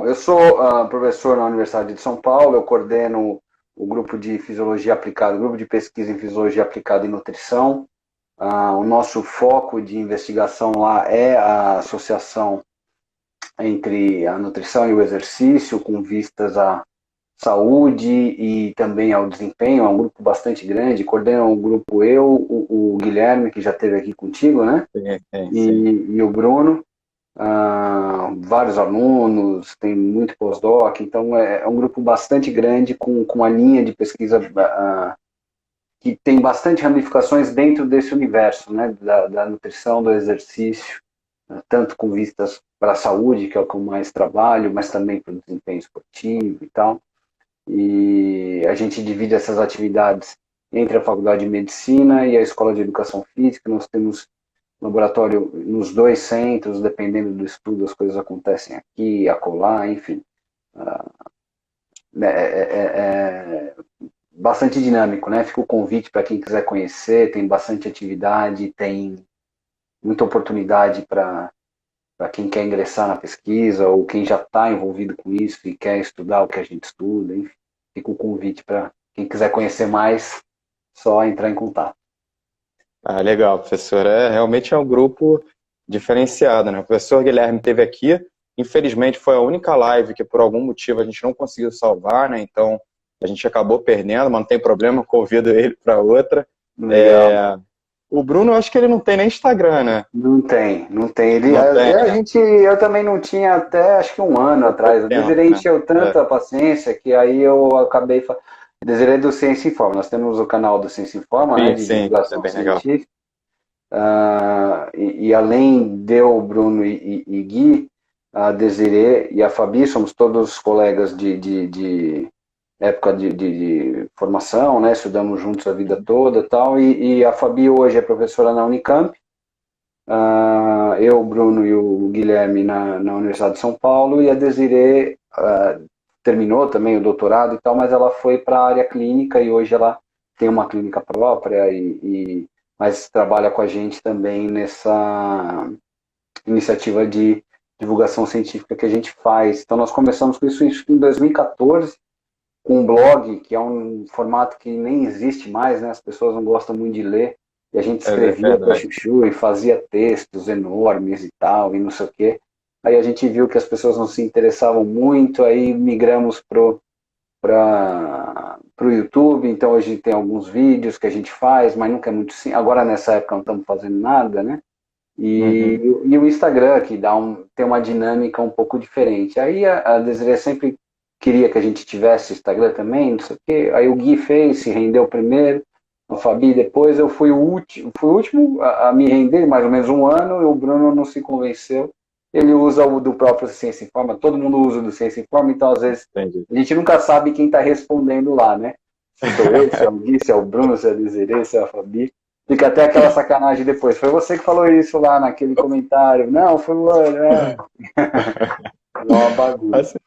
eu sou professor na Universidade de São Paulo, eu coordeno o grupo de fisiologia aplicada, o grupo de pesquisa em fisiologia aplicada e nutrição. O nosso foco de investigação lá é a associação entre a nutrição e o exercício, com vistas à saúde e também ao desempenho. É um grupo bastante grande, coordena o grupo eu, o Guilherme, que já esteve aqui contigo, né? Sim. E o Bruno. Vários alunos, tem muito pós-doc, então é um grupo bastante grande com uma linha de pesquisa que tem bastante ramificações dentro desse universo, né, da nutrição, do exercício, tanto com vistas para a saúde, que é o que eu mais trabalho, mas também para o desempenho esportivo e tal. E a gente divide essas atividades entre a Faculdade de Medicina e a Escola de Educação Física. Nós temos laboratório nos dois centros, dependendo do estudo, as coisas acontecem aqui, acolá, enfim. É bastante dinâmico, né? Fica o convite para quem quiser conhecer, tem bastante atividade, tem muita oportunidade para quem quer ingressar na pesquisa ou quem já está envolvido com isso e quer estudar o que a gente estuda, enfim. Fica o convite para quem quiser conhecer mais, só entrar em contato. Ah, legal, professor. Realmente é um grupo diferenciado, né? O professor Guilherme esteve aqui. Infelizmente, foi a única live que, por algum motivo, a gente não conseguiu salvar, né? Então, a gente acabou perdendo, mas não tem problema, convido ele para outra. Legal. O Bruno, eu acho que ele não tem nem Instagram, né? Não tem, não tem. Ele, Não tem, a né? gente, eu também não tinha até acho que um ano Há pouco atrás. O tempo, Desiree né? encheu É. tanta paciência que aí eu acabei. Desiree do Ciência Informa. Nós temos o canal do Ciência Informa, né, Sim, de sim, é divulgação bem legal. científica. E além de eu, Bruno e Gui, a Desiree e a Fabi, somos todos colegas de época de formação, né? Estudamos juntos a vida toda e tal. E a Fabi hoje é professora na Unicamp. Eu, o Bruno e o Guilherme na Universidade de São Paulo, e a Desiree terminou também o doutorado e tal, mas ela foi para a área clínica e hoje ela tem uma clínica própria, mas trabalha com a gente também nessa iniciativa de divulgação científica que a gente faz. Então nós começamos com isso em 2014, com um blog, que é um formato que nem existe mais, né? As pessoas não gostam muito de ler, e a gente escrevia para Verdade. chuchu e fazia textos enormes e tal, e não sei o quê. Aí a gente viu que as pessoas não se interessavam muito, aí migramos para o YouTube, então hoje tem alguns vídeos que a gente faz, mas nunca é muito sim. Agora nessa época não estamos fazendo nada, né? E, Uhum. e o Instagram, que tem uma dinâmica um pouco diferente. Aí a Desiree sempre queria que a gente tivesse Instagram também, não sei o quê. Aí o Gui fez, se rendeu primeiro, o Fabi depois. Eu fui o último a me render, mais ou menos um ano, e o Bruno não se convenceu. Ele usa o do próprio Ciência Informa, todo mundo usa o do Ciência Informa, então às vezes Entendi. a gente nunca sabe quem está respondendo lá, né? Se sou eu, se é o Gui, se é o Bruno, se é a Desiree, se é a Fabi. Fica até aquela sacanagem depois. Foi você que falou isso lá naquele comentário. Não, foi o Lano, é. É uma bagunça.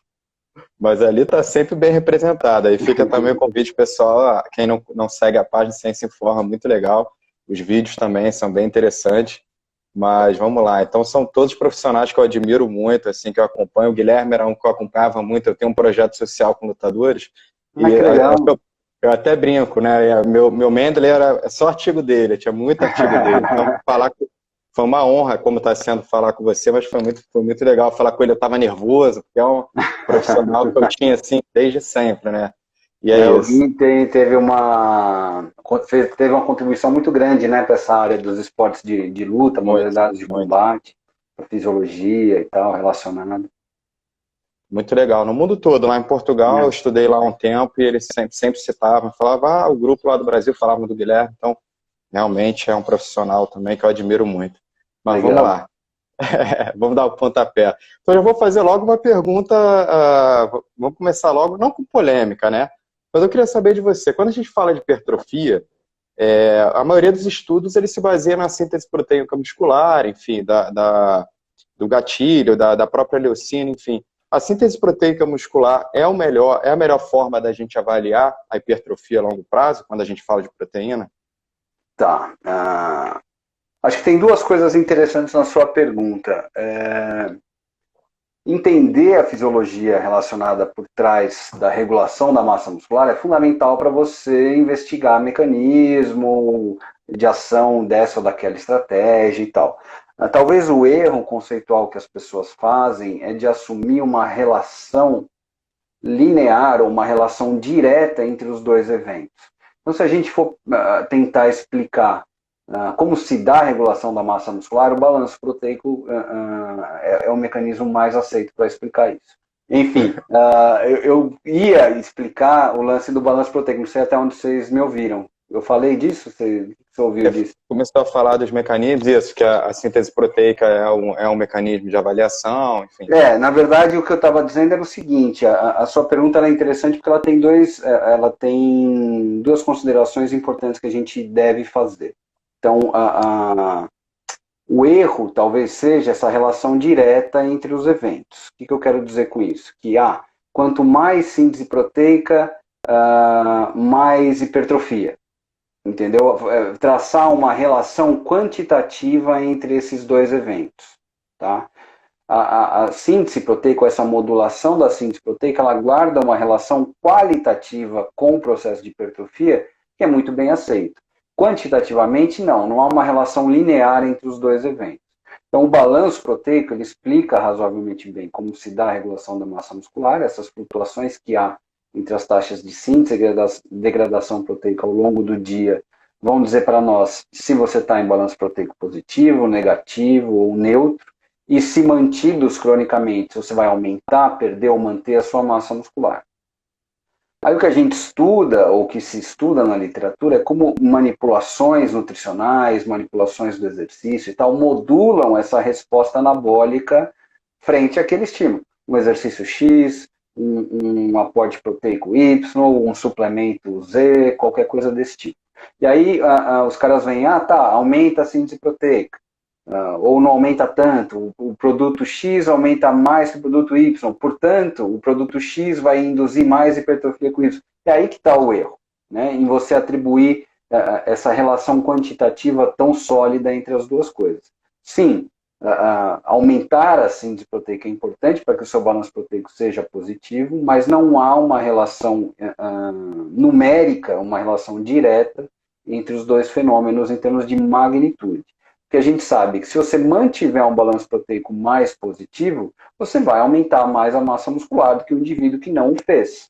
Mas ali está sempre bem representado. Aí fica também o convite pessoal, quem não segue a página Ciência Informa, muito legal. Os vídeos também são bem interessantes. Mas vamos lá. Então são todos profissionais que eu admiro muito, assim, que eu acompanho. O Guilherme era um que eu acompanhava muito. Eu tenho um projeto social com lutadores Ah, e que acho que legal. eu até brinco, né? Meu Mendeley era só artigo dele, tinha muito artigo dele. Então foi uma honra, como está sendo falar com você, mas foi muito legal falar com ele. Eu estava nervoso, porque é um profissional que eu tinha assim desde sempre, né? E é O isso. Gui teve uma contribuição muito grande, né, para essa área dos esportes de luta, Muito, modalidades de muito. combate, fisiologia e tal, relacionado. Muito legal. No mundo todo, lá em Portugal, eu É, estudei lá um tempo e eles sempre citavam, falavam, o grupo lá do Brasil falava do Guilherme, então realmente é um profissional também que eu admiro muito. Mas vamos legal. lá, vamos dar o pontapé. Então eu vou fazer logo uma pergunta, vamos começar logo, não com polêmica, né? Mas eu queria saber de você, quando a gente fala de hipertrofia, a maioria dos estudos ele se baseia na síntese proteica muscular, enfim, do gatilho, da própria leucina, enfim. A síntese proteica muscular é a melhor forma da gente avaliar a hipertrofia a longo prazo, quando a gente fala de proteína? Tá. Acho que tem duas coisas interessantes na sua pergunta. entender a fisiologia relacionada por trás da regulação da massa muscular é fundamental para você investigar mecanismo de ação dessa ou daquela estratégia e tal. Talvez o erro conceitual que as pessoas fazem é de assumir uma relação linear ou uma relação direta entre os dois eventos. Então, se a gente for tentar explicar como se dá a regulação da massa muscular, o balanço proteico é o mecanismo mais aceito para explicar isso. Enfim, eu ia explicar o lance do balanço proteico, não sei até onde vocês me ouviram. Eu falei disso? Você ouviu disso? Começou a falar dos mecanismos, isso, que a síntese proteica é um mecanismo de avaliação, enfim. Na verdade, o que eu estava dizendo era o seguinte, a sua pergunta é interessante porque ela tem duas considerações importantes que a gente deve fazer. Então, o erro talvez seja essa relação direta entre os eventos. O que eu quero dizer com isso? Que quanto mais síntese proteica, mais hipertrofia. Entendeu? Traçar uma relação quantitativa entre esses dois eventos. Tá? A síntese proteica, essa modulação da síntese proteica, ela guarda uma relação qualitativa com o processo de hipertrofia que é muito bem aceito. Quantitativamente, não há uma relação linear entre os dois eventos. Então, o balanço proteico, ele explica razoavelmente bem como se dá a regulação da massa muscular, essas flutuações que há entre as taxas de síntese e degradação proteica ao longo do dia, vão dizer para nós se você está em balanço proteico positivo, negativo ou neutro, e se mantidos cronicamente, você vai aumentar, perder ou manter a sua massa muscular. Aí o que a gente estuda, ou que se estuda na literatura, é como manipulações nutricionais, manipulações do exercício e tal, modulam essa resposta anabólica frente àquele estímulo. Um exercício X, um aporte proteico Y, um suplemento Z, qualquer coisa desse tipo. E aí os caras vêm, aumenta a síntese proteica. Ou não aumenta tanto, o produto X aumenta mais que o produto Y, portanto, o produto X vai induzir mais hipertrofia com Y. É aí que está o erro, né? Em você atribuir essa relação quantitativa tão sólida entre as duas coisas. Sim, aumentar a síntese proteica é importante para que o seu balanço proteico seja positivo, mas não há uma relação numérica, uma relação direta entre os dois fenômenos em termos de magnitude. Porque a gente sabe que se você mantiver um balanço proteico mais positivo, você vai aumentar mais a massa muscular do que o indivíduo que não o fez.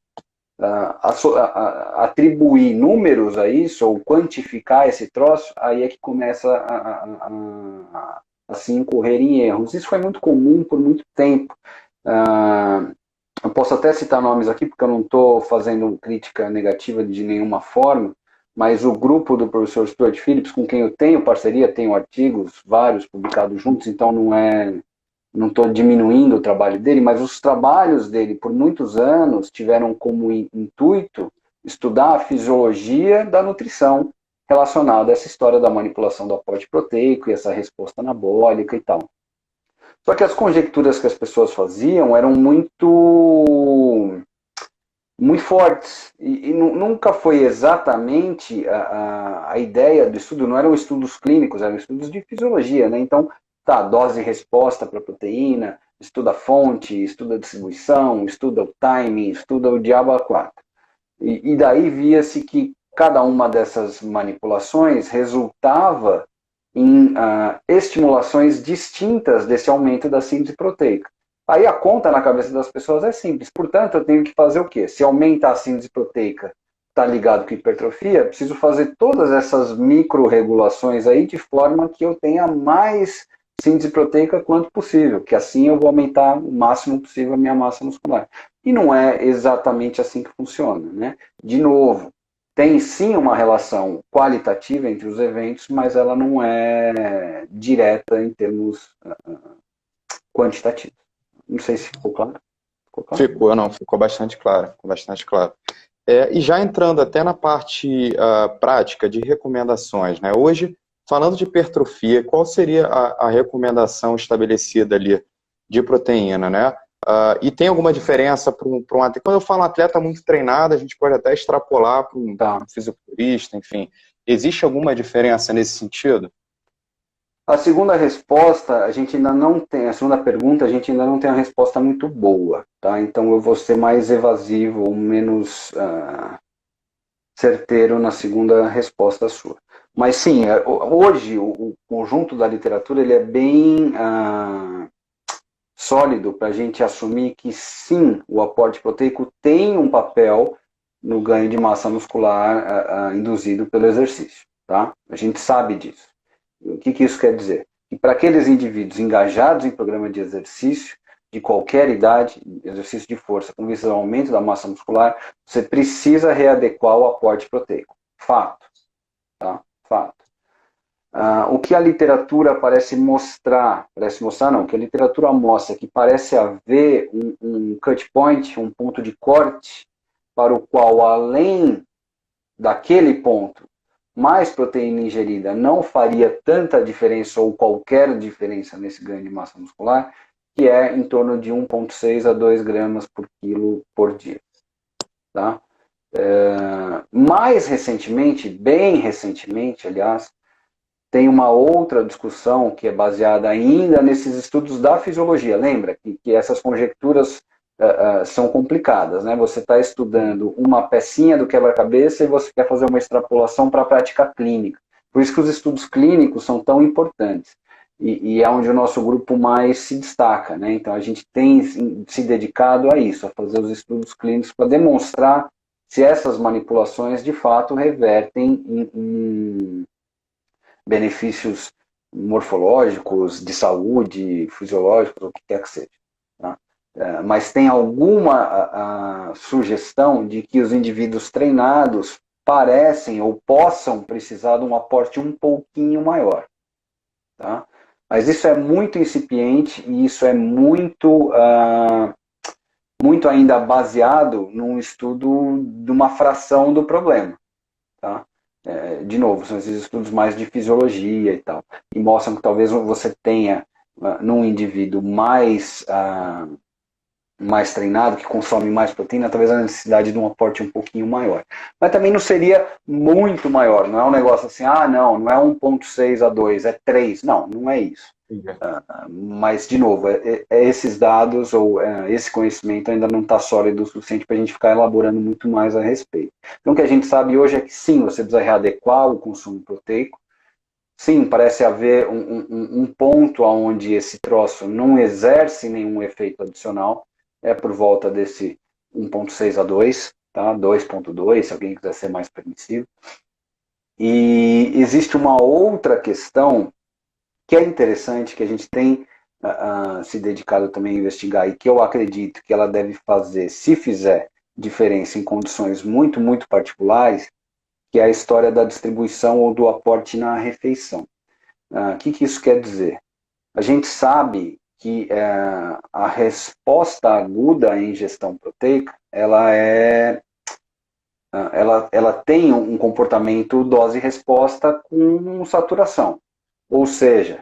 Atribuir números a isso, ou quantificar esse troço, aí é que começa a se incorrer em erros. Isso foi muito comum por muito tempo. Eu posso até citar nomes aqui, porque eu não estou fazendo crítica negativa de nenhuma forma, mas o grupo do professor Stuart Phillips, com quem eu tenho parceria, tenho artigos, vários publicados juntos, então não estou diminuindo o trabalho dele, mas os trabalhos dele, por muitos anos, tiveram como intuito estudar a fisiologia da nutrição relacionada a essa história da manipulação do aporte proteico e essa resposta anabólica e tal. Só que as conjecturas que as pessoas faziam eram muito fortes, e nunca foi exatamente a ideia do estudo, não eram estudos clínicos, eram estudos de fisiologia, né? Então, dose e resposta para a proteína, estuda a fonte, estuda a distribuição, estuda o timing, estuda o diabo a quatro. E daí via-se que cada uma dessas manipulações resultava em estimulações distintas desse aumento da síntese proteica. Aí a conta na cabeça das pessoas é simples. Portanto, eu tenho que fazer o quê? Se aumenta a síntese proteica, está ligado com hipertrofia, preciso fazer todas essas micro-regulações aí de forma que eu tenha mais síntese proteica quanto possível, que assim eu vou aumentar o máximo possível a minha massa muscular. E não é exatamente assim que funciona, né? De novo, tem sim uma relação qualitativa entre os eventos, mas ela não é direta em termos quantitativos. Não sei se ficou claro. Ficou bastante claro. Ficou bastante claro. E já entrando até na parte prática de recomendações, né? Hoje, falando de hipertrofia, qual seria a recomendação estabelecida ali de proteína, né? E tem alguma diferença para um atleta? Quando eu falo um atleta muito treinado, a gente pode até extrapolar para um fisiculturista, enfim. Existe alguma diferença nesse sentido? A segunda resposta, a gente ainda não tem, a segunda pergunta, a gente ainda não tem uma resposta muito boa, tá? Então eu vou ser mais evasivo ou menos certeiro na segunda resposta sua. Mas sim, hoje o conjunto da literatura ele é bem sólido para a gente assumir que sim, o aporte proteico tem um papel no ganho de massa muscular induzido pelo exercício, tá? A gente sabe disso. O que isso quer dizer? Que para aqueles indivíduos engajados em programa de exercício, de qualquer idade, exercício de força, com visão ao aumento da massa muscular, você precisa readequar o aporte proteico. Fato. Tá? Fato. O que a literatura parece mostrar não, o que a literatura mostra que parece haver um cut point, um ponto de corte, para o qual, além daquele ponto, mais proteína ingerida não faria tanta diferença ou qualquer diferença nesse ganho de massa muscular, que é em torno de 1,6 a 2 gramas por quilo por dia. Tá? Mais recentemente, bem recentemente, aliás, tem uma outra discussão que é baseada ainda nesses estudos da fisiologia. Lembra que essas conjecturas são complicadas, né? Você está estudando uma pecinha do quebra-cabeça e você quer fazer uma extrapolação para a prática clínica. Por isso que os estudos clínicos são tão importantes. E é onde o nosso grupo mais se destaca, né? Então a gente tem se dedicado a isso, a fazer os estudos clínicos para demonstrar se essas manipulações de fato revertem em benefícios morfológicos, de saúde, fisiológicos, o que quer que seja. Tá? Mas tem alguma sugestão de que os indivíduos treinados parecem ou possam precisar de um aporte um pouquinho maior. Tá? Mas isso é muito incipiente e isso é muito ainda baseado num estudo de uma fração do problema. Tá? De novo, são esses estudos mais de fisiologia e tal, e mostram que talvez você tenha num indivíduo mais treinado, que consome mais proteína, talvez a necessidade de um aporte um pouquinho maior. Mas também não seria muito maior, não é um negócio assim, não é 1,6 a 2, é 3. Não é isso. Mas, de novo, esses dados ou esse conhecimento ainda não está sólido o suficiente para a gente ficar elaborando muito mais a respeito. Então, o que a gente sabe hoje é que sim, você precisa readequar o consumo proteico. Sim, parece haver um ponto onde esse troço não exerce nenhum efeito adicional, é por volta desse 1,6 a 2, tá? 2,2, se alguém quiser ser mais permissivo. E existe uma outra questão que é interessante, que a gente tem se dedicado também a investigar e que eu acredito que ela deve fazer, se fizer diferença em condições muito, muito particulares, que é a história da distribuição ou do aporte na refeição. O que isso quer dizer? A gente sabe que a resposta aguda à ingestão proteica, ela tem um comportamento dose-resposta com saturação. Ou seja,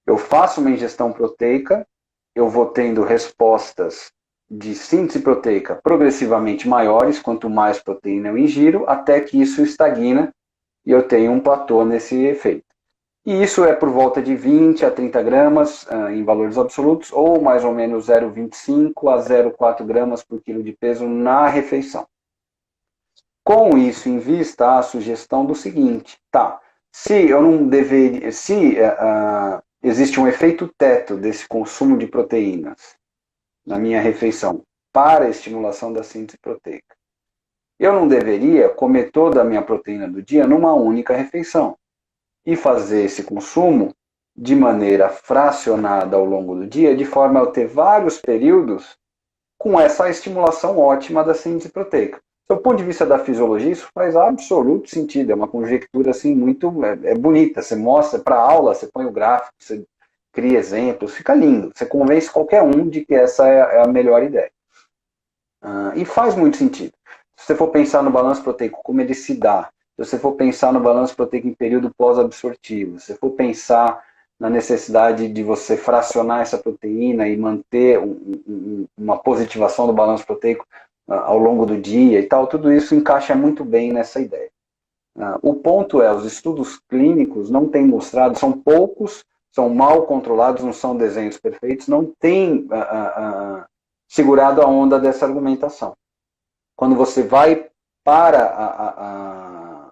eu faço uma ingestão proteica, eu vou tendo respostas de síntese proteica progressivamente maiores, quanto mais proteína eu ingiro, até que isso estagna e eu tenho um platô nesse efeito. E isso é por volta de 20 a 30 gramas em valores absolutos, ou mais ou menos 0,25 a 0,4 gramas por quilo de peso na refeição. Com isso em vista, há a sugestão do seguinte, se eu não deveria, existe um efeito teto desse consumo de proteínas na minha refeição para a estimulação da síntese proteica, eu não deveria comer toda a minha proteína do dia numa única refeição e fazer esse consumo de maneira fracionada ao longo do dia, de forma a eu ter vários períodos com essa estimulação ótima da síntese proteica. Do ponto de vista da fisiologia, isso faz absoluto sentido, é uma conjectura assim muito bonita, você mostra para a aula, você põe o gráfico, você cria exemplos, fica lindo, você convence qualquer um de que essa é a melhor ideia. E faz muito sentido. Se você for pensar no balanço proteico, como ele se dá, se você for pensar no balanço proteico em período pós-absortivo, se você for pensar na necessidade de você fracionar essa proteína e manter uma positivação do balanço proteico ao longo do dia e tal, tudo isso encaixa muito bem nessa ideia. O ponto é, os estudos clínicos não têm mostrado, são poucos, são mal controlados, não são desenhos perfeitos, não têm segurado a onda dessa argumentação. Quando você vai para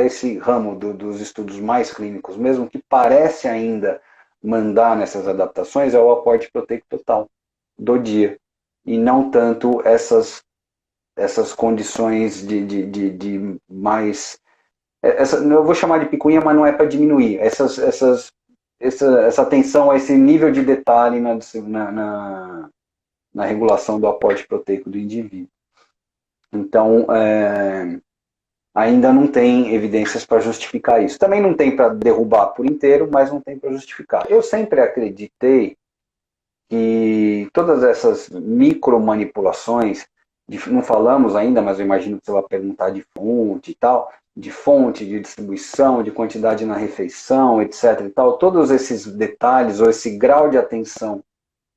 esse ramo dos estudos mais clínicos, mesmo que parece ainda mandar nessas adaptações, é o aporte proteico total do dia, e não tanto essas condições de mais... eu vou chamar de picuinha, mas não é para diminuir. Essa atenção a esse nível de detalhe na regulação do aporte proteico do indivíduo. Então, ainda não tem evidências para justificar isso. Também não tem para derrubar por inteiro, mas não tem para justificar. Eu sempre acreditei que todas essas micromanipulações, não falamos ainda, mas eu imagino que você vai perguntar de fonte e tal, de fonte, de distribuição, de quantidade na refeição, etc. e tal, todos esses detalhes, ou esse grau de atenção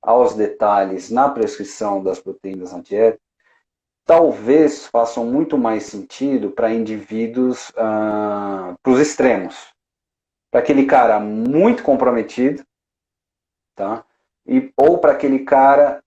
aos detalhes na prescrição das proteínas na dieta, talvez façam muito mais sentido para indivíduos, para os extremos. Para aquele cara muito comprometido, tá? Ou para aquele cara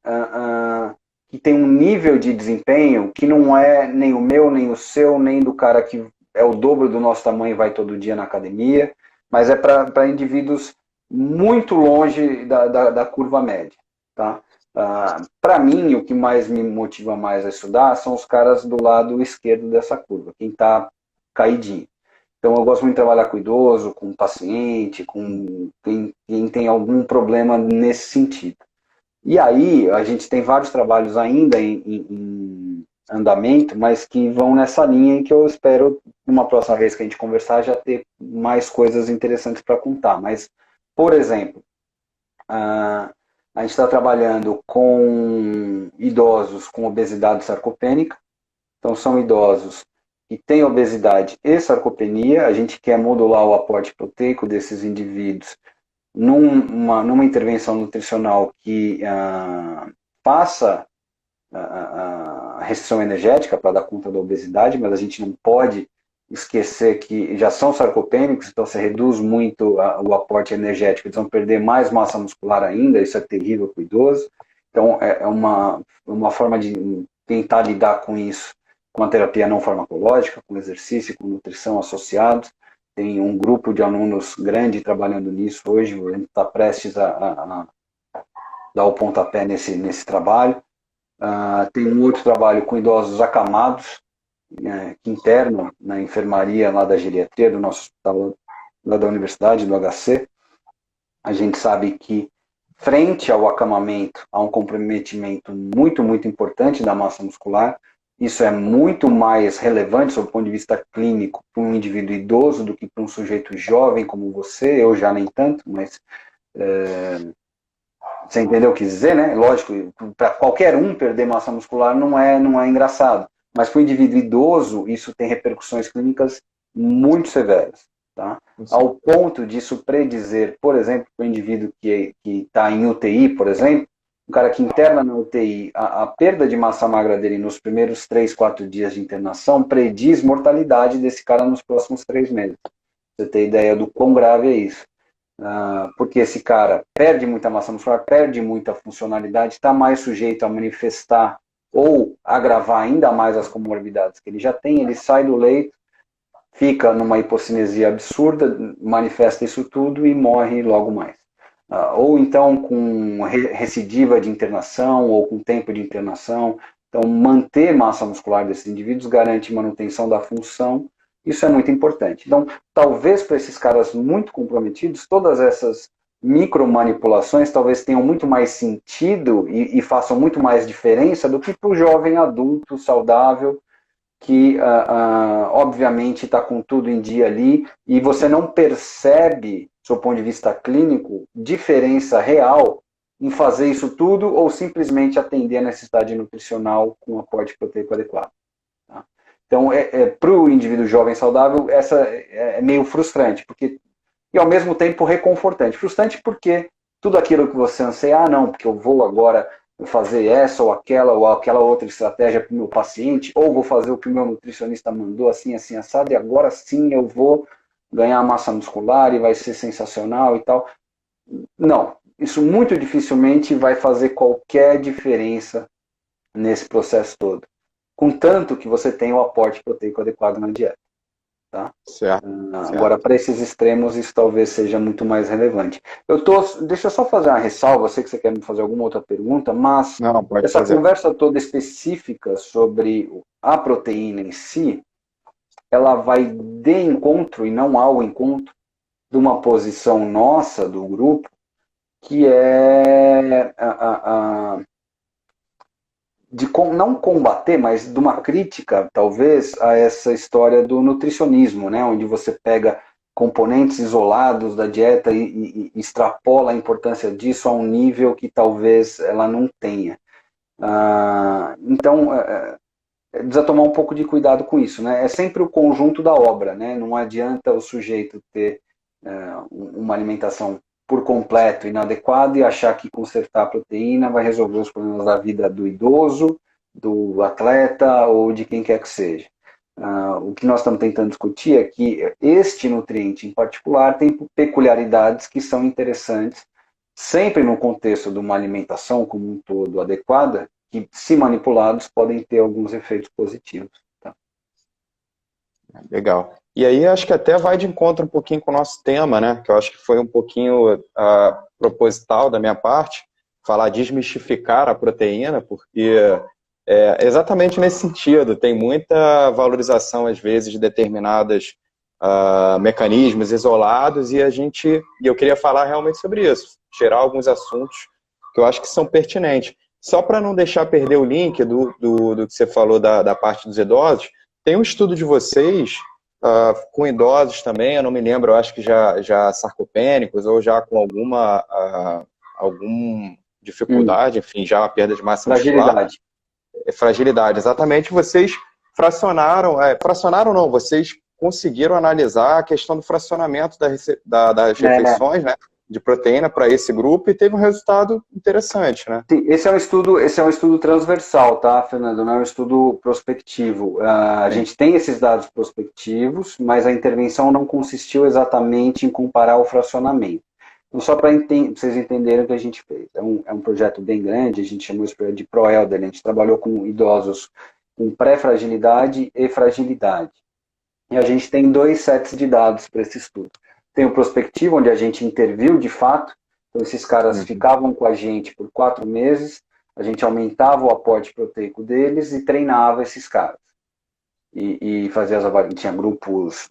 que tem um nível de desempenho que não é nem o meu, nem o seu, nem do cara que é o dobro do nosso tamanho e vai todo dia na academia, mas é para indivíduos muito longe da curva média. Tá? Para mim, o que mais me motiva mais a estudar são os caras do lado esquerdo dessa curva, quem está caidinho. Então, eu gosto muito de trabalhar com idoso, com paciente, com quem tem algum problema nesse sentido. E aí, a gente tem vários trabalhos ainda em andamento, mas que vão nessa linha e que eu espero, numa próxima vez que a gente conversar, já ter mais coisas interessantes para contar. Mas, por exemplo, a gente está trabalhando com idosos com obesidade sarcopênica. Então, são idosos que têm obesidade e sarcopenia. A gente quer modular o aporte proteico desses indivíduos numa intervenção nutricional que faça a restrição energética para dar conta da obesidade, mas a gente não pode esquecer que já são sarcopênicos, então se reduz muito o aporte energético, eles vão perder mais massa muscular ainda, isso é terrível para o idoso. Então é uma forma de tentar lidar com isso com a terapia não farmacológica, com exercício, com nutrição associados. Tem um grupo de alunos grande trabalhando nisso hoje, a gente está prestes a dar o pontapé nesse trabalho. Tem um outro trabalho com idosos acamados, que internam na enfermaria lá da geriatria, do nosso hospital lá da universidade, do HC. A gente sabe que, frente ao acamamento, há um comprometimento muito, muito importante da massa muscular. Isso é muito mais relevante, sob o ponto de vista clínico, para um indivíduo idoso do que para um sujeito jovem como você. Eu já nem tanto, mas você entendeu o que quis dizer, né? Lógico, para qualquer um perder massa muscular não é engraçado. Mas para o indivíduo idoso, isso tem repercussões clínicas muito severas. Tá? Ao ponto disso predizer, por exemplo, para o indivíduo que está em UTI, por exemplo, um cara que interna na UTI, a perda de massa magra dele nos primeiros 3, 4 dias de internação prediz mortalidade desse cara nos próximos 3 meses. Você tem ideia do quão grave é isso. Porque esse cara perde muita massa muscular, perde muita funcionalidade, está mais sujeito a manifestar ou agravar ainda mais as comorbidades que ele já tem, ele sai do leito, fica numa hipocinesia absurda, manifesta isso tudo e morre logo mais. Ou então com recidiva de internação, ou com tempo de internação. Então, manter massa muscular desses indivíduos garante manutenção da função, isso é muito importante. Então, talvez para esses caras muito comprometidos, todas essas micromanipulações talvez tenham muito mais sentido e façam muito mais diferença do que para o jovem adulto saudável que obviamente está com tudo em dia ali e você não percebe, do ponto de vista clínico, diferença real em fazer isso tudo ou simplesmente atender a necessidade nutricional com aporte proteico adequado. Tá? Então, para o indivíduo jovem saudável, essa é meio frustrante, e ao mesmo tempo reconfortante. Frustrante porque tudo aquilo que você anseia, não, porque eu vou agora fazer essa ou aquela outra estratégia para o meu paciente, ou vou fazer o que o meu nutricionista mandou, assim, assim, assado, e agora sim eu vou ganhar massa muscular e vai ser sensacional e tal. Não, isso muito dificilmente vai fazer qualquer diferença nesse processo todo, contanto que você tenha o aporte proteico adequado na dieta. Tá? Certo, Agora, certo. para esses extremos, isso talvez seja muito mais relevante. Deixa eu só fazer uma ressalva, eu sei que você quer me fazer alguma outra pergunta, mas Não, pode essa fazer. conversa toda específica sobre a proteína em si, ela vai de encontro e não ao encontro de uma posição nossa, do grupo, que é de não combater, mas de uma crítica, talvez, a essa história do nutricionismo, né? Onde você pega componentes isolados da dieta e extrapola a importância disso a um nível que talvez ela não tenha. Então, precisa tomar um pouco de cuidado com isso, né? É sempre o conjunto da obra, né? Não adianta o sujeito ter uma alimentação por completo inadequada e achar que consertar a proteína vai resolver os problemas da vida do idoso, do atleta ou de quem quer que seja. O que nós estamos tentando discutir é que este nutriente em particular tem peculiaridades que são interessantes, sempre no contexto de uma alimentação como um todo adequada, que, se manipulados, podem ter alguns efeitos positivos. Tá? Legal. E aí acho que até vai de encontro um pouquinho com o nosso tema, né? Que eu acho que foi um pouquinho proposital da minha parte, falar desmistificar a proteína, porque é exatamente nesse sentido, tem muita valorização às vezes de determinados mecanismos isolados e eu queria falar realmente sobre isso, tirar alguns assuntos que eu acho que são pertinentes. Só para não deixar perder o link do que você falou da parte dos idosos, tem um estudo de vocês com idosos também, eu não me lembro, eu acho que já sarcopênicos ou já com alguma dificuldade, enfim, já uma perda de massa muscular. Fragilidade. Fragilidade, exatamente. Vocês fracionaram não, vocês conseguiram analisar a questão do fracionamento das refeições, né, de proteína para esse grupo e teve um resultado interessante, né? Sim, esse é um estudo transversal, tá, Fernando? Não é um estudo prospectivo. A gente tem esses dados prospectivos, mas a intervenção não consistiu exatamente em comparar o fracionamento. Então, só para vocês entenderem o que a gente fez. É um projeto bem grande, a gente chamou esse projeto de ProElderly, a gente trabalhou com idosos com pré-fragilidade e fragilidade. E a gente tem 2 sets de dados para esse estudo. Tem o prospectivo, onde a gente interviu de fato, então esses caras ficavam com a gente por 4 meses, a gente aumentava o aporte proteico deles e treinava esses caras. E fazia as avaliações, tinha grupos,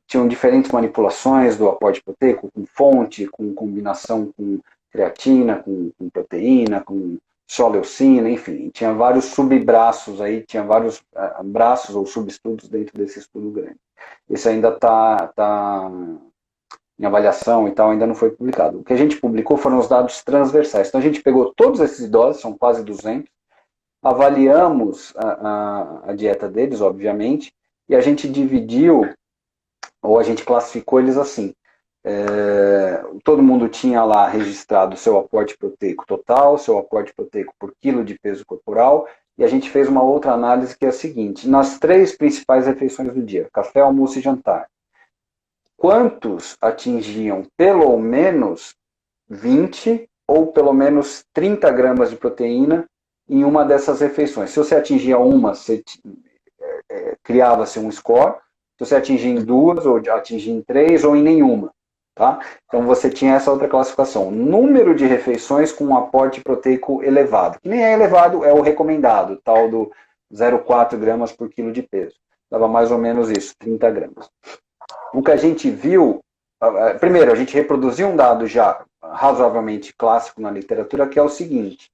tinham diferentes manipulações do aporte proteico, com fonte, com combinação com creatina, com proteína, com só leucina, enfim, tinha vários subbraços aí, tinha vários braços ou subestudos dentro desse estudo grande. Esse ainda está em avaliação e tal, ainda não foi publicado. O que a gente publicou foram os dados transversais. Então a gente pegou todos esses idosos, são quase 200, avaliamos a dieta deles, obviamente, e a gente dividiu, ou a gente classificou eles assim. Todo mundo tinha lá registrado seu aporte proteico total, seu aporte proteico por quilo de peso corporal, e a gente fez uma outra análise que é a seguinte: nas 3 principais refeições do dia, café, almoço e jantar, quantos atingiam pelo menos 20 ou pelo menos 30 gramas de proteína em uma dessas refeições? Se você atingia uma, criava-se um score. Se você atingia em 2, ou atingia em 3, ou em nenhuma. Tá? Então você tinha essa outra classificação. Número de refeições com um aporte proteico elevado. Que nem é elevado, é o recomendado, tal do 0,4 gramas por quilo de peso. Dava mais ou menos isso, 30 gramas. O que a gente viu, primeiro, a gente reproduziu um dado já razoavelmente clássico na literatura, que é o seguinte: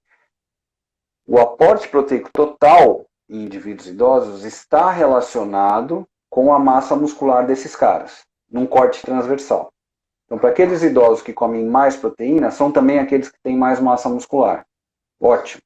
o aporte proteico total em indivíduos idosos está relacionado com a massa muscular desses caras, num corte transversal. Então, para aqueles idosos que comem mais proteína, são também aqueles que têm mais massa muscular. Ótimo.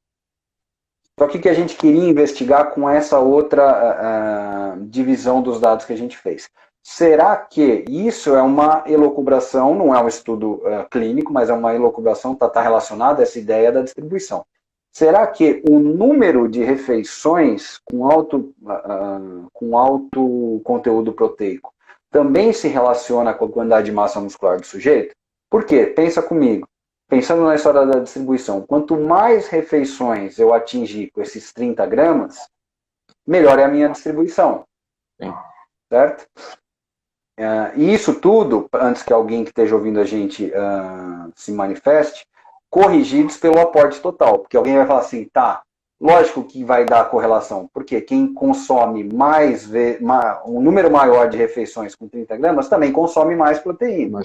Só que o que a gente queria investigar com essa outra divisão dos dados que a gente fez? Será que isso é uma elucubração, não é um estudo clínico, mas é uma elucubração, está relacionada a essa ideia da distribuição. será que o número de refeições com alto conteúdo proteico também se relaciona com a quantidade de massa muscular do sujeito? Por quê? Pensa comigo. Pensando na história da distribuição, quanto mais refeições eu atingir com esses 30 gramas, melhor é a minha distribuição. Sim. Certo? E isso tudo, antes que alguém que esteja ouvindo a gente se manifeste, corrigidos pelo aporte total. Porque alguém vai falar assim, tá, lógico que vai dar correlação, porque quem consome um número maior de refeições com 30 gramas também consome mais proteína.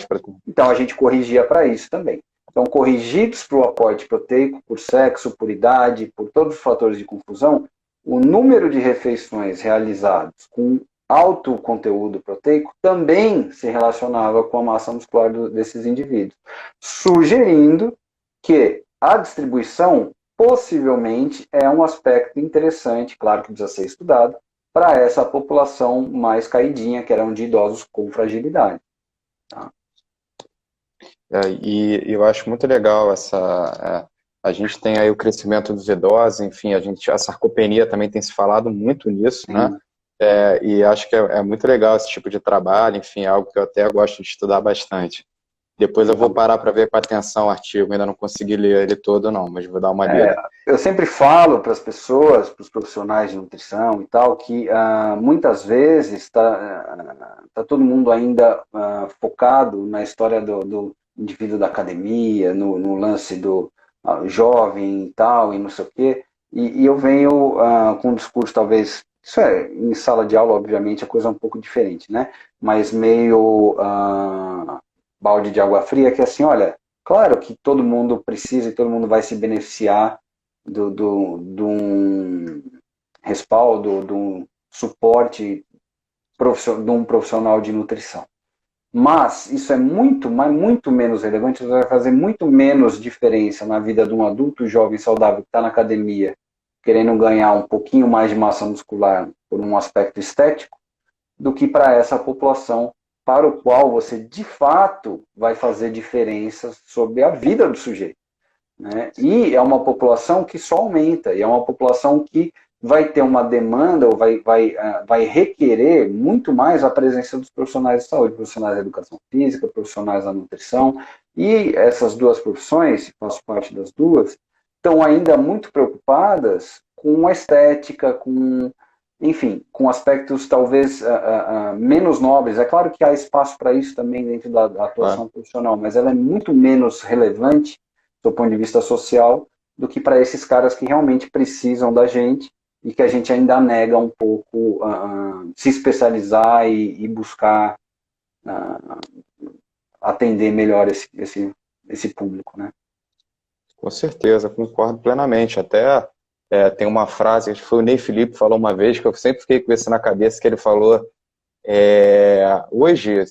Então a gente corrigia para isso também. Então, corrigidos para o aporte proteico, por sexo, por idade, por todos os fatores de confusão, o número de refeições realizadas com alto conteúdo proteico também se relacionava com a massa muscular desses indivíduos, sugerindo que a distribuição possivelmente é um aspecto interessante, claro que precisa ser estudado, para essa população mais caidinha, que eram de idosos com fragilidade. Tá? E eu acho muito legal a gente tem aí o crescimento dos idosos, enfim, a sarcopenia também tem se falado muito nisso, né? E acho que é muito legal esse tipo de trabalho, enfim, é algo que eu até gosto de estudar bastante. Depois eu vou parar para ver com atenção o artigo, ainda não consegui ler ele todo não, mas vou dar uma lida. Eu sempre falo para as pessoas, para os profissionais de nutrição e tal, que muitas vezes tá todo mundo ainda focado na história do indivíduo da academia, no lance do jovem e tal, e não sei o quê, e eu venho com um discurso talvez, isso em sala de aula, obviamente, a coisa é um pouco diferente, né? Mas meio balde de água fria, que é assim, olha, claro que todo mundo precisa e todo mundo vai se beneficiar de um respaldo, de um suporte de um profissional de nutrição. Mas isso é muito menos relevante, vai fazer muito menos diferença na vida de um adulto jovem saudável que está na academia, querendo ganhar um pouquinho mais de massa muscular por um aspecto estético, do que para essa população para o qual você, de fato, vai fazer diferença sobre a vida do sujeito. Né? E é uma população que só aumenta, e é uma população que vai ter uma demanda, ou vai requerer muito mais a presença dos profissionais de saúde, profissionais da educação física, profissionais da nutrição, e essas duas profissões, faço parte das duas, estão ainda muito preocupadas com a estética, enfim, com aspectos talvez menos nobres. É claro que há espaço para isso também dentro da atuação profissional, mas ela é muito menos relevante do ponto de vista social do que para esses caras que realmente precisam da gente e que a gente ainda nega um pouco se especializar e buscar atender melhor esse público, né? Com certeza, concordo plenamente. Até tem uma frase, acho que foi o Ney Filipe falou uma vez, que eu sempre fiquei com isso na cabeça, que ele falou, hoje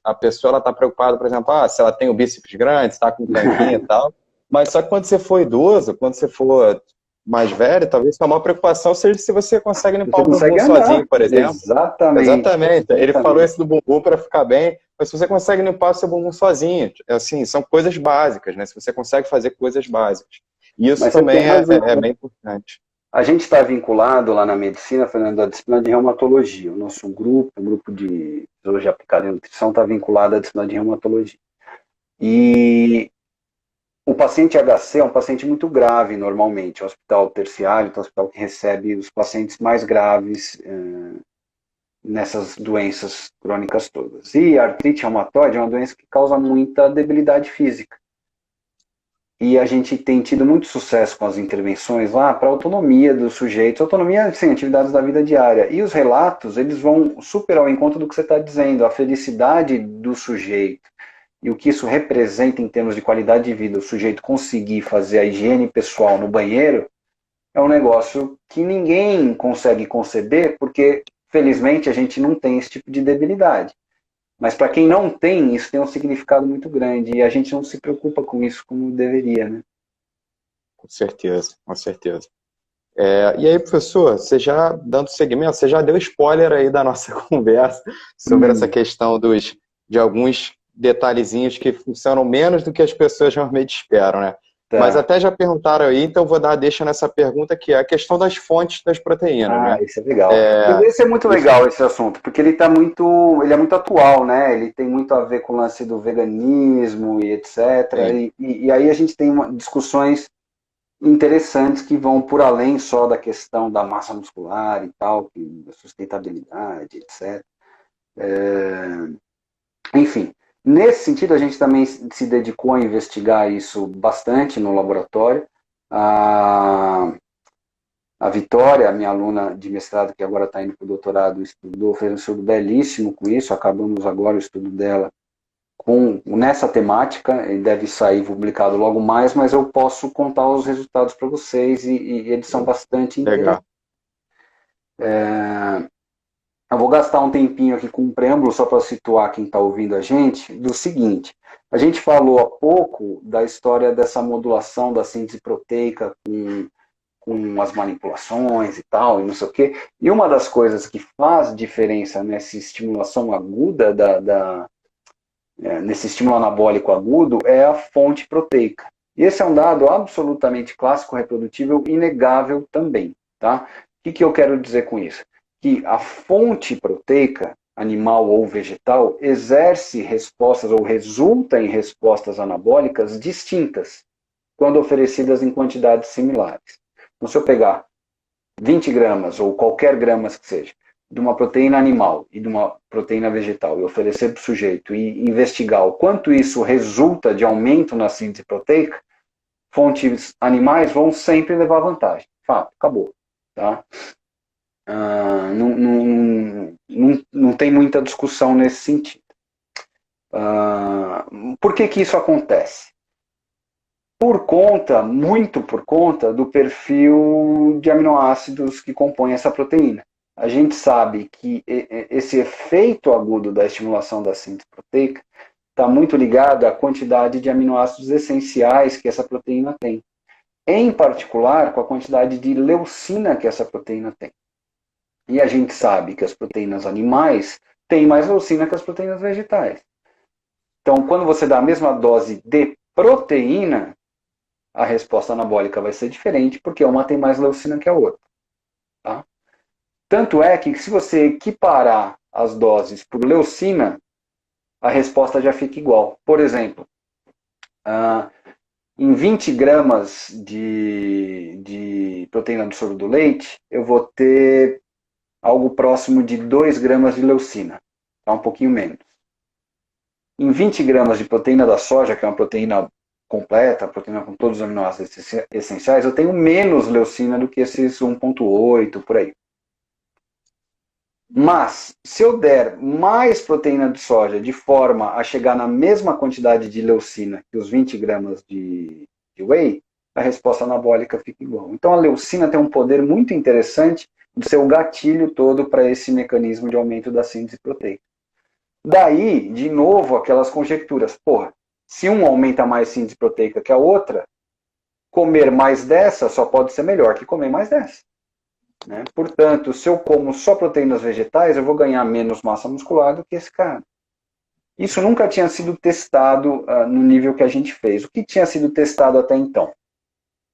a pessoa está preocupada, por exemplo, se ela tem o bíceps grande, está com tanquinho e tal, mas só que quando você for idoso, quando você for mais velho, talvez a maior preocupação seja se você consegue limpar o bumbum sozinho, por exemplo. Exatamente. Ele falou isso do bumbum para ficar bem, mas se você consegue limpar o seu bumbum sozinho, assim, são coisas básicas, né? Se você consegue fazer coisas básicas. E isso também é bem importante. A gente está vinculado lá na medicina, Fernando, à disciplina de reumatologia. O nosso grupo, o grupo de fisiologia aplicada em nutrição, está vinculado à disciplina de reumatologia. E o paciente HC é um paciente muito grave, normalmente. É um hospital terciário, é um hospital que recebe os pacientes mais graves nessas doenças crônicas todas. E a artrite reumatoide é uma doença que causa muita debilidade física. E a gente tem tido muito sucesso com as intervenções lá para a autonomia dos sujeitos, autonomia, sim, atividades da vida diária. E os relatos, eles vão super ao encontro do que você está dizendo, a felicidade do sujeito e o que isso representa em termos de qualidade de vida, o sujeito conseguir fazer a higiene pessoal no banheiro, é um negócio que ninguém consegue conceber, porque, felizmente, a gente não tem esse tipo de debilidade. Mas para quem não tem, isso tem um significado muito grande, e a gente não se preocupa com isso como deveria, né? Com certeza, com certeza. E aí, professor, você já, dando seguimento, você já deu spoiler aí da nossa conversa sobre essa questão de alguns detalhezinhos que funcionam menos do que as pessoas realmente esperam, né? Mas Tá. até já perguntaram aí, então eu vou dar a deixa nessa pergunta, que é a questão das fontes das proteínas, Ah, né? isso é legal. É, Esse é muito isso, legal, esse assunto, porque ele é muito atual, né? Ele tem muito a ver com o lance do veganismo e etc. sim, E aí a gente tem discussões interessantes que vão por além só da questão da massa muscular e tal, da sustentabilidade, etc. Enfim, nesse sentido a gente também se dedicou a investigar isso bastante no laboratório. A, a Vitória, a minha aluna de mestrado, que agora está indo para o doutorado, estudou, fez um estudo belíssimo com isso. Acabamos agora o estudo dela nessa temática, e deve sair publicado logo mais, mas eu posso contar os resultados para vocês, e eles são bastante interessantes. legal. Eu vou gastar um tempinho aqui com um preâmbulo, só para situar quem está ouvindo a gente, do seguinte: a gente falou há pouco da história dessa modulação da síntese proteica com as manipulações e tal, e não sei o quê. E uma das coisas que faz diferença nessa estimulação aguda, nesse estímulo anabólico agudo, é a fonte proteica. E esse é um dado absolutamente clássico, reprodutível, inegável também. Tá? O que eu quero dizer com isso? Que a fonte proteica, animal ou vegetal, exerce respostas ou resulta em respostas anabólicas distintas, quando oferecidas em quantidades similares. Então, se eu pegar 20 gramas, ou qualquer gramas que seja, de uma proteína animal e de uma proteína vegetal, e oferecer para o sujeito e investigar o quanto isso resulta de aumento na síntese proteica, fontes animais vão sempre levar vantagem. Fato, acabou. Tá? Não tem muita discussão nesse sentido. Por que isso acontece? Muito por conta do perfil de aminoácidos que compõem essa proteína. A gente sabe que esse efeito agudo da estimulação da síntese proteica está muito ligado à quantidade de aminoácidos essenciais que essa proteína tem. Em particular, com a quantidade de leucina que essa proteína tem. E a gente sabe que as proteínas animais têm mais leucina que as proteínas vegetais. Então, quando você dá a mesma dose de proteína, a resposta anabólica vai ser diferente, porque uma tem mais leucina que a outra. Tá? Tanto é que, se você equiparar as doses por leucina, a resposta já fica igual. Por exemplo, em 20 gramas de proteína do soro do leite, eu vou ter algo próximo de 2 gramas de leucina, tá? Um pouquinho menos. Em 20 gramas de proteína da soja, que é uma proteína completa, proteína com todos os aminoácidos essenciais, eu tenho menos leucina do que esses 1,8 por aí. Mas, se eu der mais proteína de soja de forma a chegar na mesma quantidade de leucina que os 20 gramas de whey, a resposta anabólica fica igual. Então, a leucina tem um poder muito interessante de ser o gatilho todo para esse mecanismo de aumento da síntese proteica. Daí, de novo, aquelas conjecturas. Porra, se um aumenta mais síntese proteica que a outra, comer mais dessa só pode ser melhor que comer mais dessa. Né? Portanto, se eu como só proteínas vegetais, eu vou ganhar menos massa muscular do que esse cara. Isso nunca tinha sido testado no nível que a gente fez. O que tinha sido testado até então?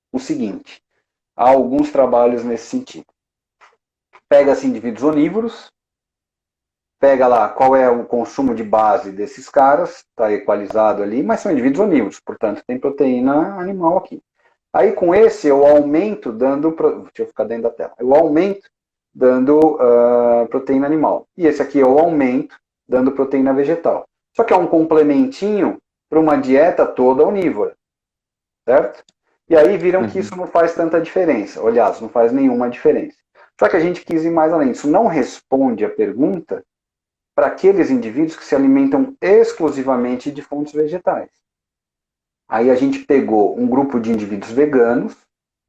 O seguinte, há alguns trabalhos nesse sentido. Pega-se indivíduos onívoros, pega lá qual é o consumo de base desses caras, está equalizado ali, mas são indivíduos onívoros, portanto tem proteína animal aqui. Aí com esse eu aumento dando, deixa eu ficar dentro da tela, eu aumento dando proteína animal. E esse aqui eu aumento dando proteína vegetal. Só que é um complementinho para uma dieta toda onívora, certo? E aí viram que isso não faz tanta diferença. Aliás, não faz nenhuma diferença. Só que a gente quis ir mais além. Isso não responde a pergunta para aqueles indivíduos que se alimentam exclusivamente de fontes vegetais. Aí a gente pegou um grupo de indivíduos veganos,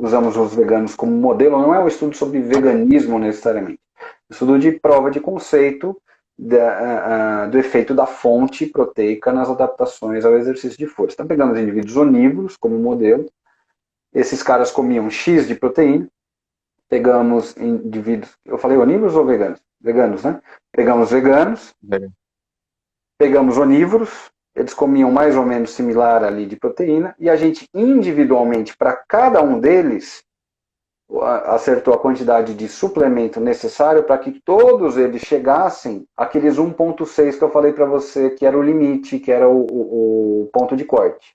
usamos os veganos como modelo, não é um estudo sobre veganismo necessariamente, é um estudo de prova de conceito do efeito da fonte proteica nas adaptações ao exercício de força. Então pegamos indivíduos onívoros como modelo, esses caras comiam X de proteína, pegamos indivíduos, eu falei onívoros ou veganos? Veganos, né? Pegamos veganos, pegamos onívoros, eles comiam mais ou menos similar ali de proteína, e a gente individualmente, para cada um deles, acertou a quantidade de suplemento necessário para que todos eles chegassem àqueles 1,6 que eu falei para você, que era o limite, que era o ponto de corte.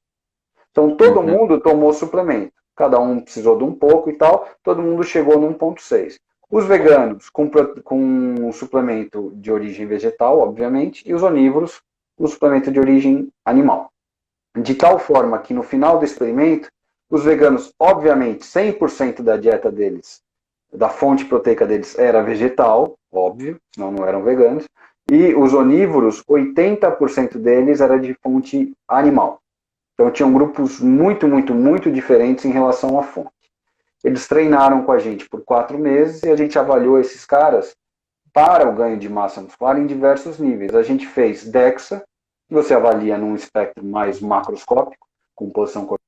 Então, todo mundo tomou suplemento. Cada um precisou de um pouco e tal, todo mundo chegou no 1,6. Os veganos, com suplemento de origem vegetal, obviamente, e os onívoros, o suplemento de origem animal. De tal forma que, no final do experimento, os veganos, obviamente, 100% da dieta deles, da fonte proteica deles, era vegetal, óbvio, senão não eram veganos, e os onívoros, 80% deles era de fonte animal. Então, tinham grupos muito, muito, muito diferentes em relação à fonte. Eles treinaram com a gente por 4 meses e a gente avaliou esses caras para o ganho de massa muscular em diversos níveis. A gente fez DEXA, que você avalia num espectro mais macroscópico, composição corporal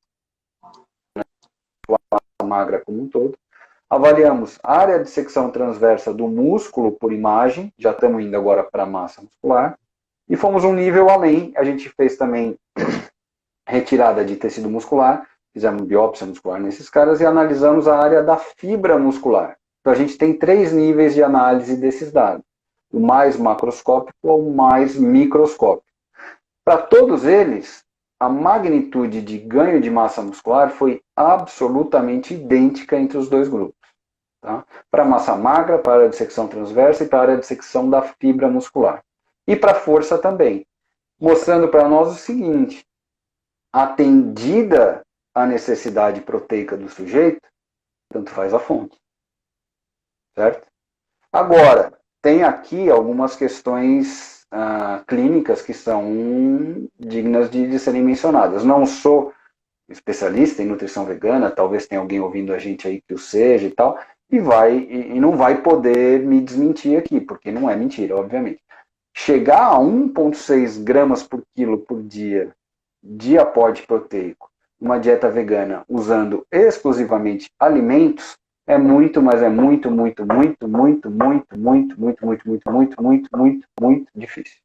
magra como um todo. Avaliamos a área de secção transversa do músculo por imagem, já estamos indo agora para a massa muscular, e fomos um nível além, a gente fez também retirada de tecido muscular, fizemos biópsia muscular nesses caras e analisamos a área da fibra muscular. Então a gente tem 3 níveis de análise desses dados, o mais macroscópico ao mais microscópico. Para todos eles, a magnitude de ganho de massa muscular foi absolutamente idêntica entre os dois grupos. Tá? Para a massa magra, para a área de secção transversa e para a área de secção da fibra muscular. E para a força também. Mostrando para nós o seguinte, atendida a necessidade proteica do sujeito, tanto faz a fonte. Certo? Agora, tem aqui algumas questões clínicas que são dignas de serem mencionadas. Não sou especialista em nutrição vegana, talvez tenha alguém ouvindo a gente aí que o seja e tal, e não vai poder me desmentir aqui, porque não é mentira, obviamente. Chegar a 1,6 gramas por quilo por dia de aporte proteico, uma dieta vegana usando exclusivamente alimentos, é muito, mas é muito, muito, muito, muito, muito, muito, muito, muito, muito, muito, muito, muito, muito difícil.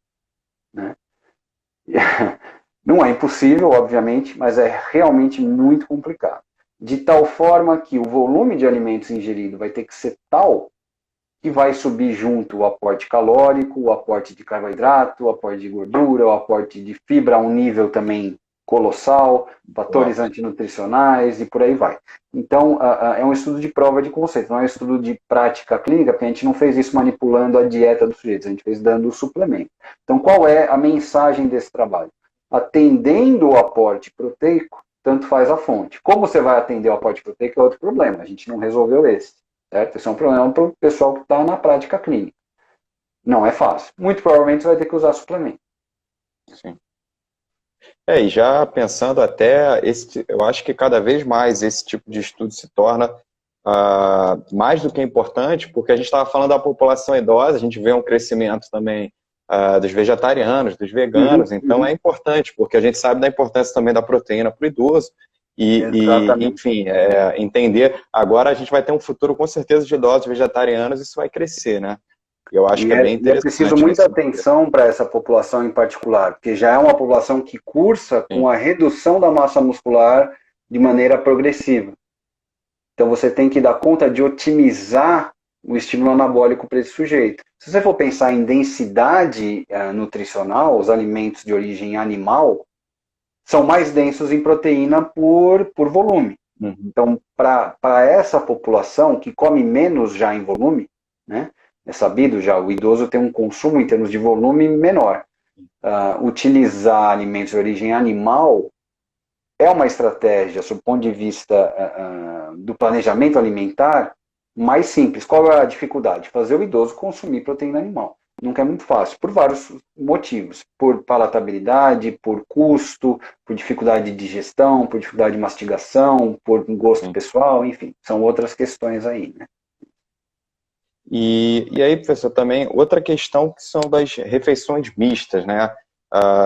Né? Não é impossível, obviamente, mas é realmente muito complicado. De tal forma que o volume de alimentos ingerido vai ter que ser tal que vai subir junto o aporte calórico, o aporte de carboidrato, o aporte de gordura, o aporte de fibra a um nível também colossal, fatores antinutricionais e por aí vai. Então, é um estudo de prova de conceito, não é um estudo de prática clínica, porque a gente não fez isso manipulando a dieta dos sujeitos, a gente fez dando o suplemento. Então, qual é a mensagem desse trabalho? Atendendo o aporte proteico, tanto faz a fonte. Como você vai atender o aporte proteico é outro problema, a gente não resolveu esse. Certo? Esse é um problema para o pessoal que está na prática clínica. Não é fácil. Muito provavelmente você vai ter que usar suplemento. Sim. E já pensando até, eu acho que cada vez mais esse tipo de estudo se torna mais do que importante, porque a gente estava falando da população idosa, a gente vê um crescimento também dos vegetarianos, dos veganos, então é importante, porque a gente sabe da importância também da proteína para o idoso, e enfim, entender, agora a gente vai ter um futuro com certeza de idosos vegetarianos, isso vai crescer, né? Eu acho que é bem interessante. É preciso muita atenção para essa população em particular, porque já é uma população que cursa com a redução da massa muscular de maneira progressiva. Então você tem que dar conta de otimizar o estímulo anabólico para esse sujeito. Se você for pensar em densidade nutricional, os alimentos de origem animal são mais densos em proteína por volume. Então, para essa população que come menos já em volume, né, é sabido já, o idoso tem um consumo em termos de volume menor. Utilizar alimentos de origem animal é uma estratégia, sob o ponto de vista do planejamento alimentar, mais simples. Qual é a dificuldade? Fazer o idoso consumir proteína animal. Nunca é muito fácil, por vários motivos. Por palatabilidade, por custo, por dificuldade de digestão, por dificuldade de mastigação, por gosto pessoal, enfim, são outras questões aí, né? E aí, professor, também outra questão que são das refeições mistas, né?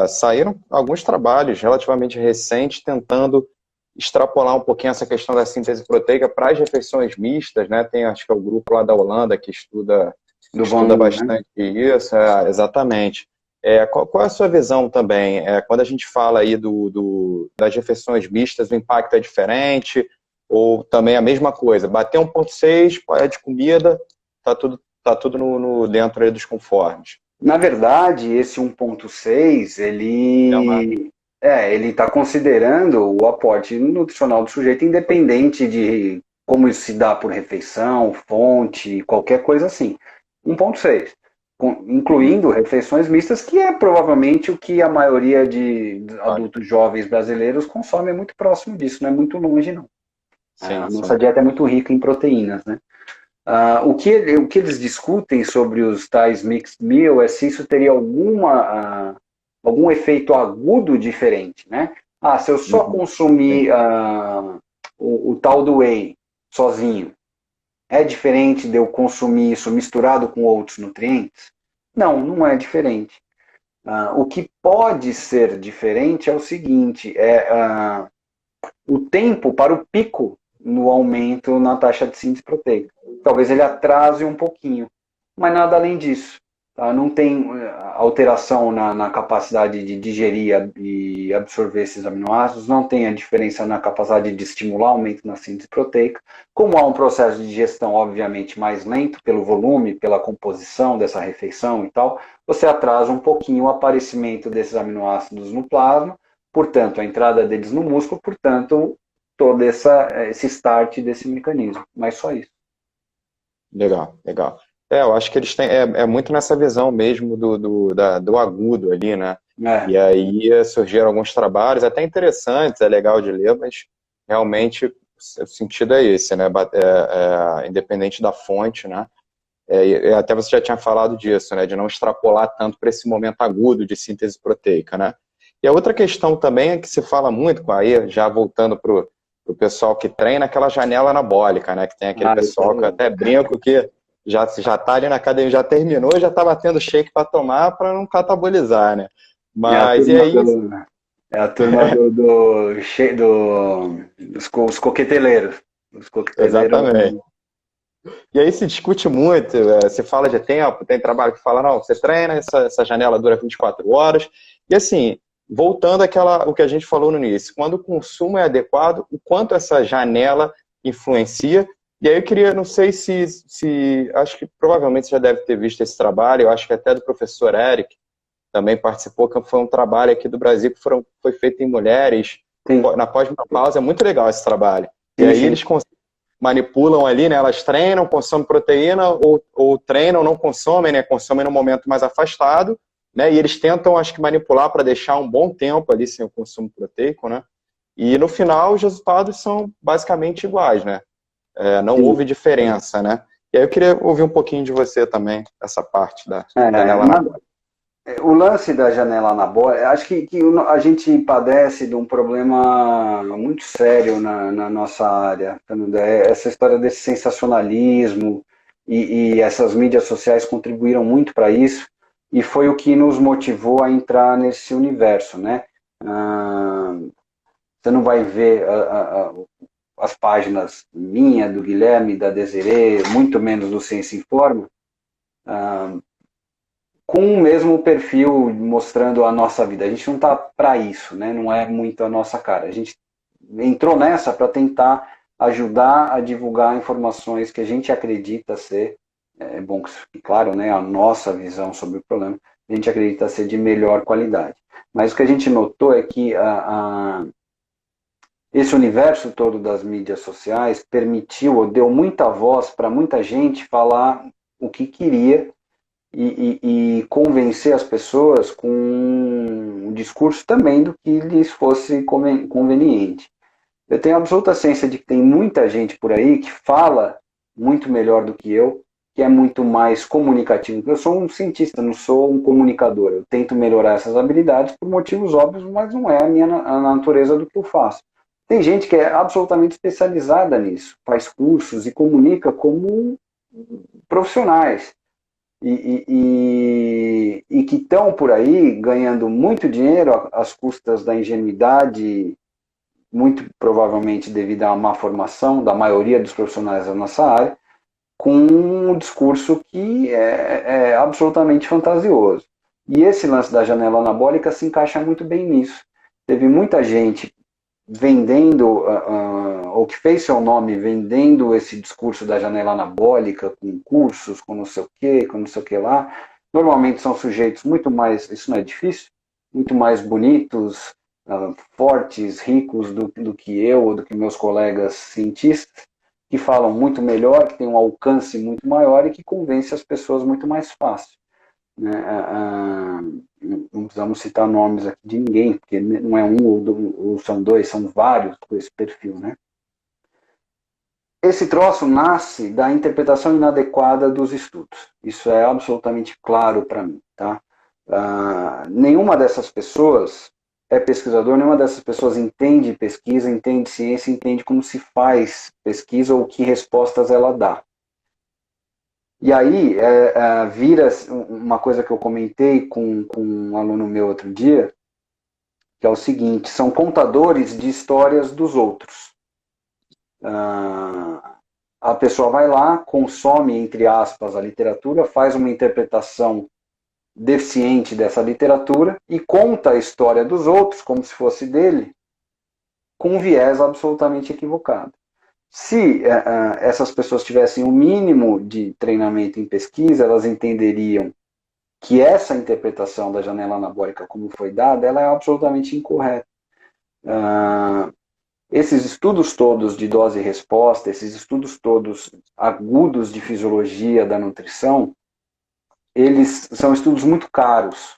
Saíram alguns trabalhos relativamente recentes tentando extrapolar um pouquinho essa questão da síntese proteica para as refeições mistas, né? Tem, acho que é o grupo lá da Holanda que estuda bastante isso, exatamente. Qual é a sua visão também? Quando a gente fala aí das refeições mistas, o impacto é diferente? Ou também a mesma coisa? Bater 1,6, é de comida, tá tudo dentro aí dos conformes. Na verdade, esse 1,6, É uma... ele está considerando o aporte nutricional do sujeito, independente de como isso se dá por refeição, fonte, qualquer coisa assim. 1,6, incluindo refeições mistas, que é provavelmente o que a maioria de adultos jovens brasileiros consome, é muito próximo disso, não é muito longe, não. Sim, A sim. nossa dieta é muito rica em proteínas, né? O que eles discutem sobre os tais mixed meal é se isso teria algum efeito agudo diferente, né? Se eu só Uhum. consumir o tal do whey sozinho, é diferente de eu consumir isso misturado com outros nutrientes? Não, não é diferente. O que pode ser diferente é o seguinte, o tempo para o pico no aumento na taxa de síntese proteica. Talvez ele atrase um pouquinho, mas nada além disso. Tá? Não tem alteração na capacidade de digerir e absorver esses aminoácidos, não tem a diferença na capacidade de estimular o aumento na síntese proteica. Como há um processo de digestão, obviamente, mais lento pelo volume, pela composição dessa refeição e tal, você atrasa um pouquinho o aparecimento desses aminoácidos no plasma, portanto, a entrada deles no músculo, portanto, todo esse start desse mecanismo. Mas só isso. Legal, legal. Eu acho que eles têm, muito nessa visão mesmo do agudo ali, né? É, E aí surgiram alguns trabalhos até interessantes, é legal de ler, mas realmente o sentido é esse, né? Independente da fonte, né? E até você já tinha falado disso, né? De não extrapolar tanto para esse momento agudo de síntese proteica, né? E a outra questão também é que se fala muito, aí já voltando para o pessoal que treina, aquela janela anabólica, né? Que tem aquele pessoal que eu até brinco que já tá ali na academia, já terminou, já tá batendo shake para tomar para não catabolizar, né? é a Mas e turma aí, do, é a turma dos coqueteleiros. Os coqueteleiros. exatamente. E aí se discute muito, se fala de tempo, tem trabalho que fala, não, você treina, essa janela dura 24 horas. E assim, voltando o que a gente falou no início, quando o consumo é adequado, o quanto essa janela influencia. E aí eu queria, não sei acho que provavelmente você já deve ter visto esse trabalho, eu acho que até do professor Eric também participou, que foi um trabalho aqui do Brasil que foi feito em mulheres, Sim, na pós-menopausa, é muito legal esse trabalho. E sim, aí sim. eles manipulam ali, né? Elas treinam, consomem proteína, ou treinam, não consomem, né? Consomem no momento mais afastado, né? E eles tentam, acho que, manipular para deixar um bom tempo ali sem o consumo proteico, né? E no final os resultados são basicamente iguais, né? Não Sim. houve diferença, né? E aí eu queria ouvir um pouquinho de você também, essa parte da É, janela anabólica. o lance da janela anabólica, acho que a gente padece de um problema muito sério na nossa área, Fernanda. Essa história desse sensacionalismo e essas mídias sociais contribuíram muito para isso e foi o que nos motivou a entrar nesse universo, né? Ah, você não vai ver as páginas minha, do Guilherme, da Desirê, muito menos do Ciência Informa, com o mesmo perfil mostrando a nossa vida. A gente não está para isso, né? Não é muito a nossa cara. A gente entrou nessa para tentar ajudar a divulgar informações que a gente acredita ser, é bom que fique claro, né? A nossa visão sobre o problema, a gente acredita ser de melhor qualidade. Mas o que a gente notou é que esse universo todo das mídias sociais permitiu ou deu muita voz para muita gente falar o que queria e convencer as pessoas com um discurso também do que lhes fosse conveniente. Eu tenho absoluta ciência de que tem muita gente por aí que fala muito melhor do que eu, que é muito mais comunicativo. Eu sou um cientista, não sou um comunicador. Eu tento melhorar essas habilidades por motivos óbvios, mas não é a natureza do que eu faço. Tem gente que é absolutamente especializada nisso, faz cursos e comunica como profissionais e que estão por aí ganhando muito dinheiro às custas da ingenuidade, muito provavelmente devido a uma má formação da maioria dos profissionais da nossa área, com um discurso que é absolutamente fantasioso. E esse lance da janela anabólica se encaixa muito bem nisso. Teve muita gente vendendo, ou que fez seu nome vendendo esse discurso da janela anabólica, com cursos, com não sei o que, com não sei o que lá. Normalmente são sujeitos muito mais, isso não é difícil, muito mais bonitos, fortes, ricos do que eu ou do que meus colegas cientistas, que falam muito melhor, que têm um alcance muito maior e que convence as pessoas muito mais fácil. Né? Não precisamos citar nomes aqui de ninguém, porque não é um ou são dois, são vários com esse perfil. Né? Esse troço nasce da interpretação inadequada dos estudos. Isso é absolutamente claro para mim. Tá? Nenhuma dessas pessoas é pesquisador, nenhuma dessas pessoas entende pesquisa, entende ciência, entende como se faz pesquisa ou que respostas ela dá. E aí vira uma coisa que eu comentei com um aluno meu outro dia, que é o seguinte, são contadores de histórias dos outros. A pessoa vai lá, consome, entre aspas, a literatura, faz uma interpretação deficiente dessa literatura e conta a história dos outros, como se fosse dele, com um viés absolutamente equivocado. Se essas pessoas tivessem o mínimo de treinamento em pesquisa, elas entenderiam que essa interpretação da janela anabólica como foi dada, ela é absolutamente incorreta. Esses estudos todos de dose e resposta, esses estudos todos agudos de fisiologia da nutrição, eles são estudos muito caros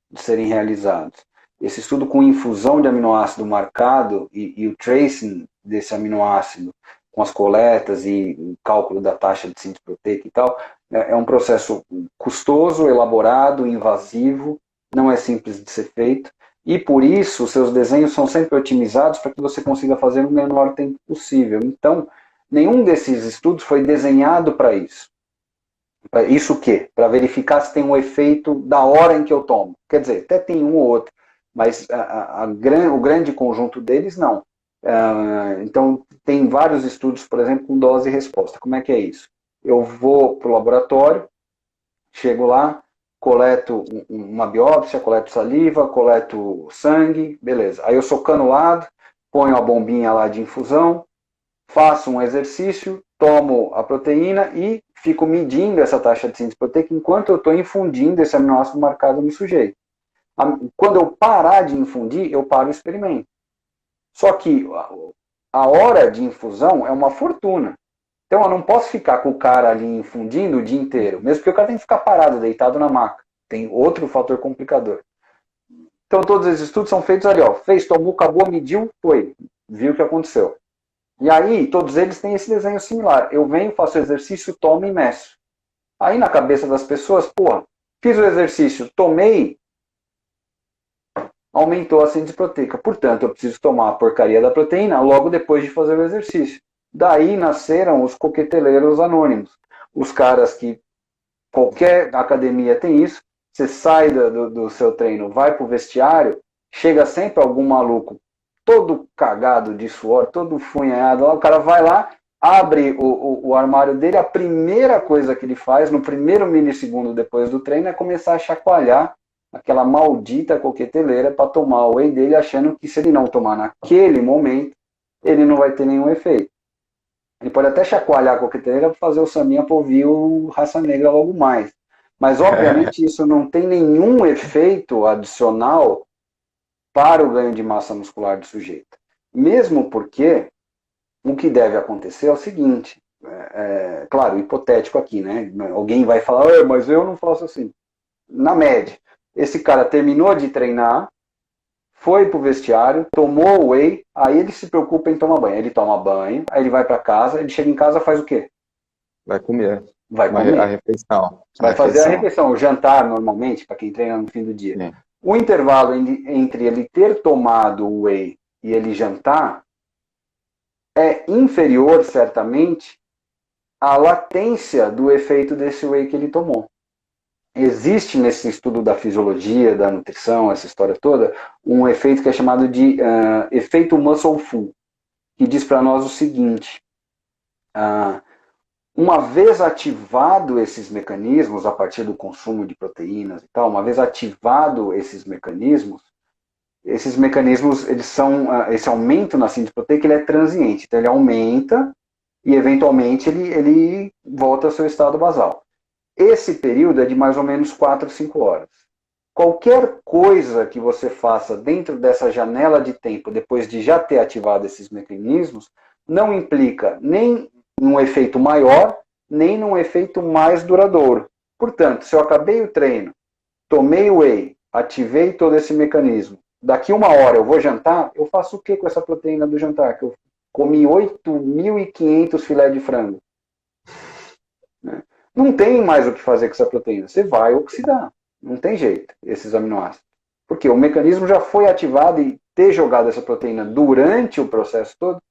de serem realizados. Esse estudo com infusão de aminoácido marcado e o tracing desse aminoácido com as coletas e o cálculo da taxa de síntese proteica e tal, é um processo custoso, elaborado, invasivo, não é simples de ser feito, e por isso os seus desenhos são sempre otimizados para que você consiga fazer no menor tempo possível. Então, nenhum desses estudos foi desenhado para isso. Para isso o quê? Para verificar se tem um efeito da hora em que eu tomo. Quer dizer, até tem um ou outro, mas o grande conjunto deles não. Então, tem vários estudos, por exemplo, com dose e resposta. Como é que é isso? Eu vou para o laboratório, chego lá, coleto uma biópsia, coleto saliva, coleto sangue, beleza. Aí eu sou canulado, ponho a bombinha lá de infusão, faço um exercício, tomo a proteína e fico medindo essa taxa de síntese proteica enquanto eu estou infundindo esse aminoácido marcado no sujeito. Quando eu parar de infundir, eu paro o experimento. Só que a hora de infusão é uma fortuna. Então eu não posso ficar com o cara ali infundindo o dia inteiro, mesmo porque o cara tem que ficar parado, deitado na maca. Tem outro fator complicador. Então todos esses estudos são feitos ali, ó, fez, tomou, acabou, mediu, foi, viu o que aconteceu. E aí todos eles têm esse desenho similar. Eu venho, faço o exercício, tomo e meço. Aí na cabeça das pessoas, porra, fiz o exercício, tomei, aumentou a síntese proteica. Portanto, eu preciso tomar a porcaria da proteína logo depois de fazer o exercício. Daí nasceram os coqueteleiros anônimos. Os caras que qualquer academia tem isso. Você sai do seu treino, vai para o vestiário, chega sempre algum maluco todo cagado de suor, todo funhanhado. O cara vai lá, abre o armário dele, a primeira coisa que ele faz, no primeiro milissegundo depois do treino, é começar a chacoalhar aquela maldita coqueteleira para tomar o whey dele, achando que se ele não tomar naquele momento, ele não vai ter nenhum efeito. Ele pode até chacoalhar a coqueteleira para fazer o sambinha para ouvir o Raça Negra logo mais. Mas, obviamente, isso não tem nenhum efeito adicional para o ganho de massa muscular do sujeito. Mesmo porque o que deve acontecer é o seguinte, claro, hipotético aqui, né? Alguém vai falar, mas eu não faço assim. Na média, esse cara terminou de treinar, foi pro vestiário, tomou o whey, aí ele se preocupa em tomar banho. Ele toma banho, aí ele vai para casa, ele chega em casa, faz o quê? Vai comer. Vai comer. A refeição. Vai fazer a refeição, o jantar normalmente, para quem treina no fim do dia. Sim. O intervalo entre ele ter tomado o whey e ele jantar é inferior, certamente, à latência do efeito desse whey que ele tomou. Existe nesse estudo da fisiologia, da nutrição, essa história toda, um efeito que é chamado de efeito muscle full, que diz para nós o seguinte, Uma vez ativado esses mecanismos, a partir do consumo de proteínas e tal, uma vez ativado esses mecanismos, eles são, esse aumento na síntese proteica, ele é transiente, então ele aumenta e eventualmente ele volta ao seu estado basal. Esse período é de mais ou menos 4 a 5 horas. Qualquer coisa que você faça dentro dessa janela de tempo, depois de já ter ativado esses mecanismos, não implica nem num efeito maior, nem num efeito mais duradouro. Portanto, se eu acabei o treino, tomei o whey, ativei todo esse mecanismo, daqui 1 hora eu vou jantar, eu faço o que com essa proteína do jantar? Que eu comi 8.500 filé de frango. Não tem mais o que fazer com essa proteína. Você vai oxidar. Não tem jeito, esses aminoácidos. Porque o mecanismo já foi ativado e ter jogado essa proteína durante o processo todo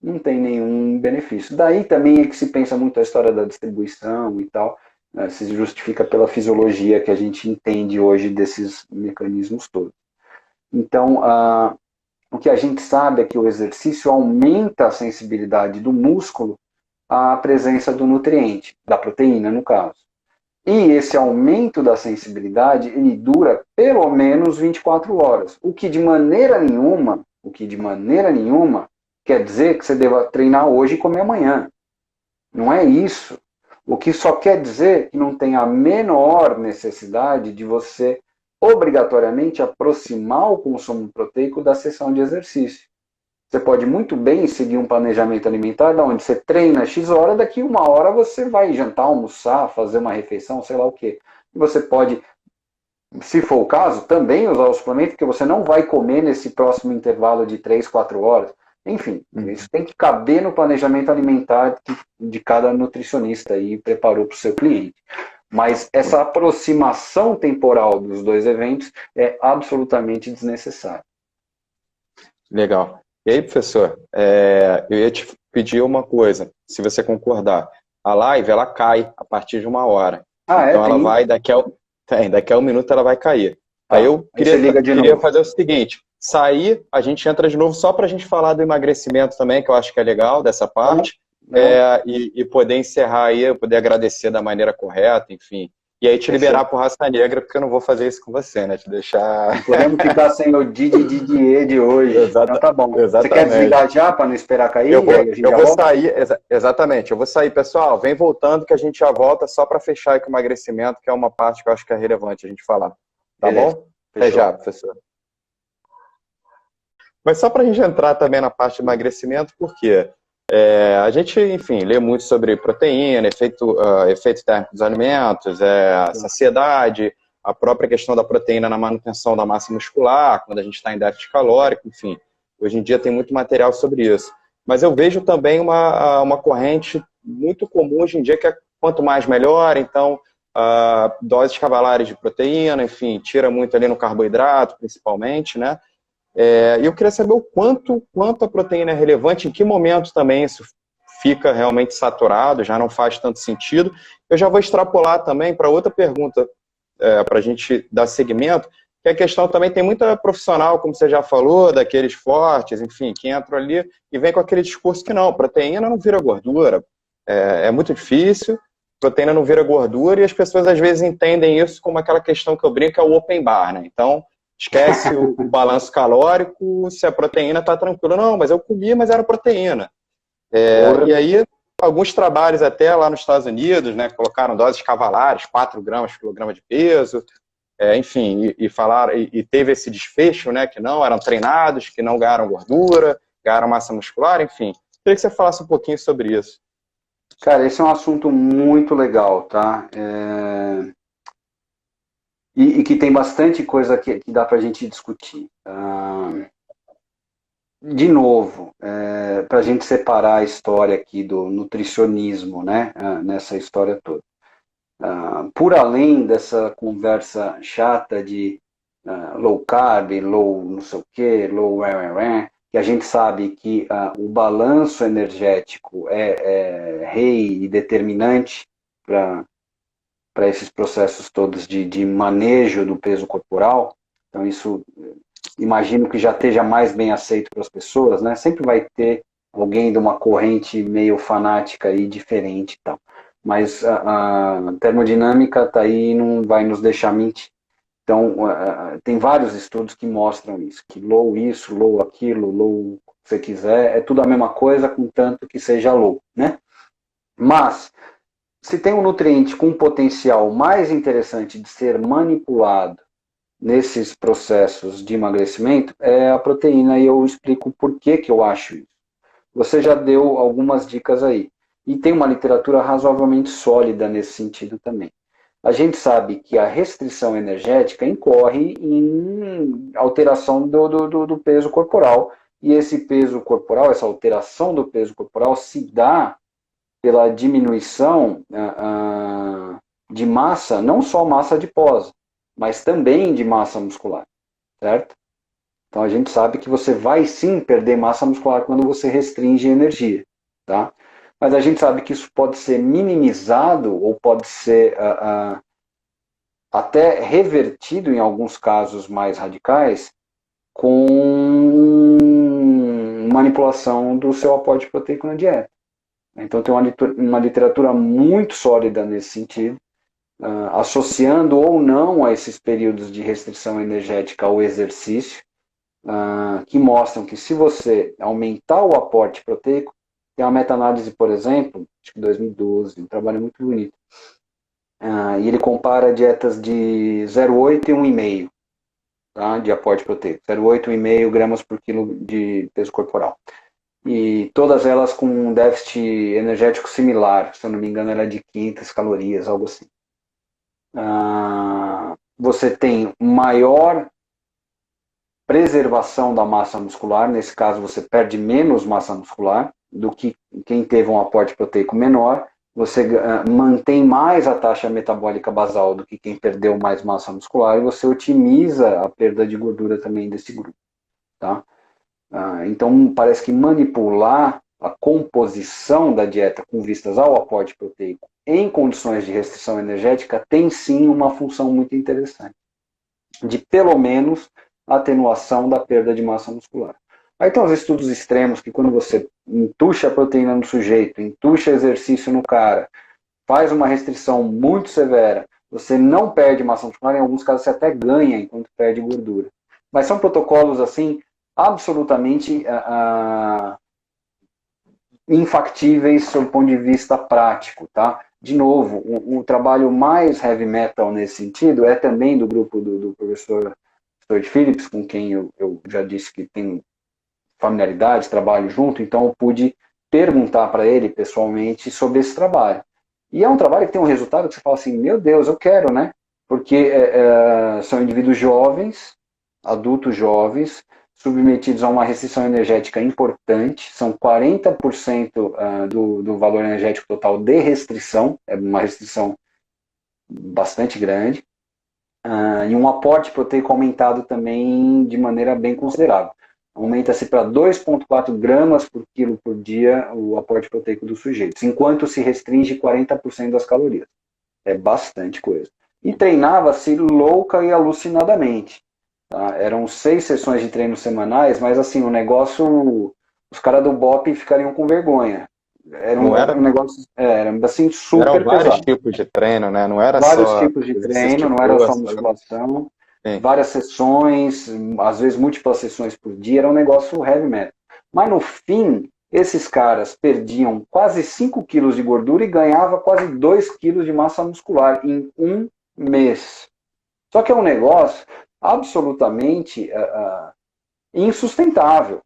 não tem nenhum benefício. Daí também é que se pensa muito a história da distribuição e tal, né, se justifica pela fisiologia que a gente entende hoje desses mecanismos todos. Então, o que a gente sabe é que o exercício aumenta a sensibilidade do músculo à presença do nutriente, da proteína no caso. E esse aumento da sensibilidade, ele dura pelo menos 24 horas, o que de maneira nenhuma quer dizer que você deva treinar hoje e comer amanhã. Não é isso. O que só quer dizer que não tem a menor necessidade de você obrigatoriamente aproximar o consumo proteico da sessão de exercício. Você pode muito bem seguir um planejamento alimentar onde você treina X hora, daqui 1 hora você vai jantar, almoçar, fazer uma refeição, sei lá o quê. E você pode, se for o caso, também usar o suplemento, porque você não vai comer nesse próximo intervalo de 3, 4 horas. Enfim, isso tem que caber no planejamento alimentar de cada nutricionista e preparou para o seu cliente. Mas essa aproximação temporal dos dois eventos é absolutamente desnecessária. Legal. E aí, professor, eu ia te pedir uma coisa, se você concordar. A live, ela cai a partir de 1 hora. Então, ela vai, daqui a 1 minuto, ela vai cair. Aí eu queria fazer o seguinte, sair, a gente entra de novo só para a gente falar do emagrecimento também, que eu acho que é legal dessa parte, e poder encerrar aí, poder agradecer da maneira correta, enfim. E aí te liberar pro Raça Negra, porque eu não vou fazer isso com você, né? Te deixar... Podemos ficar sem o Didier de hoje. Então tá bom. Exatamente. Você quer desligar já para não esperar cair? Eu vou sair, exatamente. Eu vou sair, pessoal. Vem voltando que a gente já volta só para fechar aí com o emagrecimento, que é uma parte que eu acho que é relevante a gente falar. Tá bom? Até já, professor. Mas só para a gente entrar também na parte de emagrecimento, por quê? A gente, enfim, lê muito sobre proteína, efeito térmico dos alimentos, saciedade, a própria questão da proteína na manutenção da massa muscular, quando a gente está em déficit calórico, enfim. Hoje em dia tem muito material sobre isso. Mas eu vejo também uma corrente muito comum hoje em dia, que é quanto mais melhor, então, doses cavalares de proteína, enfim, tira muito ali no carboidrato, principalmente, né? E eu queria saber o quanto a proteína é relevante, em que momento também isso fica realmente saturado, já não faz tanto sentido. Eu já vou extrapolar também para outra pergunta, para a gente dar seguimento, que a questão também tem muita profissional, como você já falou, daqueles fortes, enfim, que entram ali e vem com aquele discurso que não, proteína não vira gordura, é muito difícil, proteína não vira gordura, e as pessoas às vezes entendem isso como aquela questão que eu brinco, que é o open bar, né? Então, esquece o balanço calórico, se a proteína está tranquila. Não, mas eu comi, mas era proteína. E aí, alguns trabalhos até lá nos Estados Unidos, né, colocaram doses cavalares, 4 gramas por quilograma de peso, enfim, falaram, e teve esse desfecho, né, que não eram treinados, que não ganharam gordura, ganharam massa muscular, enfim. Queria que você falasse um pouquinho sobre isso. Cara, esse é um assunto muito legal, tá? E que tem bastante coisa que dá para a gente discutir. De novo, para a gente separar a história aqui do nutricionismo, né, nessa história toda. Por além dessa conversa chata de low carb, low não sei o que, low que a gente sabe que o balanço energético é rei e determinante para esses processos todos de manejo do peso corporal. Então isso, imagino que já esteja mais bem aceito para as pessoas, né? Sempre vai ter alguém de uma corrente meio fanática e diferente e tal. Mas a termodinâmica está aí e não vai nos deixar mentir. Então, tem vários estudos que mostram isso, que low isso, low aquilo, low o que você quiser, é tudo a mesma coisa, contanto que seja low, né? Mas, se tem um nutriente com um potencial mais interessante de ser manipulado nesses processos de emagrecimento, é a proteína, e eu explico por que que eu acho isso. Você já deu algumas dicas aí. E tem uma literatura razoavelmente sólida nesse sentido também. A gente sabe que a restrição energética incorre em alteração do peso corporal. E esse peso corporal, essa alteração do peso corporal, se dá pela diminuição de massa, não só massa adiposa, mas também de massa muscular, certo? Então a gente sabe que você vai sim perder massa muscular quando você restringe energia, tá? Mas a gente sabe que isso pode ser minimizado ou pode ser até revertido em alguns casos mais radicais com manipulação do seu aporte proteico na dieta. Então tem uma literatura muito sólida nesse sentido, associando ou não a esses períodos de restrição energética ao exercício, que mostram que se você aumentar o aporte proteico, tem uma meta-análise, por exemplo, acho que 2012, um trabalho muito bonito, e ele compara dietas de 0,8 e 1,5, tá, de aporte proteico, 0,8 e 1,5 gramas por quilo de peso corporal. E todas elas com um déficit energético similar, se eu não me engano era de 500 calorias, algo assim. Você tem maior preservação da massa muscular, nesse caso você perde menos massa muscular do que quem teve um aporte proteico menor, você mantém mais a taxa metabólica basal do que quem perdeu mais massa muscular e você otimiza a perda de gordura também desse grupo, tá? Então parece que manipular a composição da dieta com vistas ao aporte proteico em condições de restrição energética tem sim uma função muito interessante, de pelo menos atenuação da perda de massa muscular. Aí tem os estudos extremos que quando você entuxa a proteína no sujeito, entuxa exercício no cara, faz uma restrição muito severa, você não perde massa muscular, em alguns casos você até ganha enquanto perde gordura. Mas são protocolos assim absolutamente infactíveis sob o ponto de vista prático, tá? De novo, o trabalho mais heavy metal nesse sentido é também do grupo do professor Stuart Phillips, com quem eu já disse que tenho familiaridade, trabalho junto, então eu pude perguntar para ele pessoalmente sobre esse trabalho. E é um trabalho que tem um resultado que você fala assim, meu Deus, eu quero, né? Porque são indivíduos jovens, adultos jovens, submetidos a uma restrição energética importante, são 40% do valor energético total de restrição, é uma restrição bastante grande, e um aporte proteico aumentado também de maneira bem considerável. Aumenta-se para 2,4 gramas por quilo por dia o aporte proteico dos sujeitos, enquanto se restringe 40% das calorias. É bastante coisa. E treinava-se louca e alucinadamente. Tá? Eram 6 sessões de treino semanais, mas assim, o negócio, os caras do BOP ficariam com vergonha. Era um negócio, era assim, super eram vários pesado. tipos de treino, né? Não era Vários só tipos de treino, não era só musculação. Várias sessões, às vezes múltiplas sessões por dia, era um negócio heavy metal. Mas no fim, esses caras perdiam quase 5 quilos de gordura e ganhavam quase 2 quilos de massa muscular em um mês. Só que é um negócio absolutamente insustentável.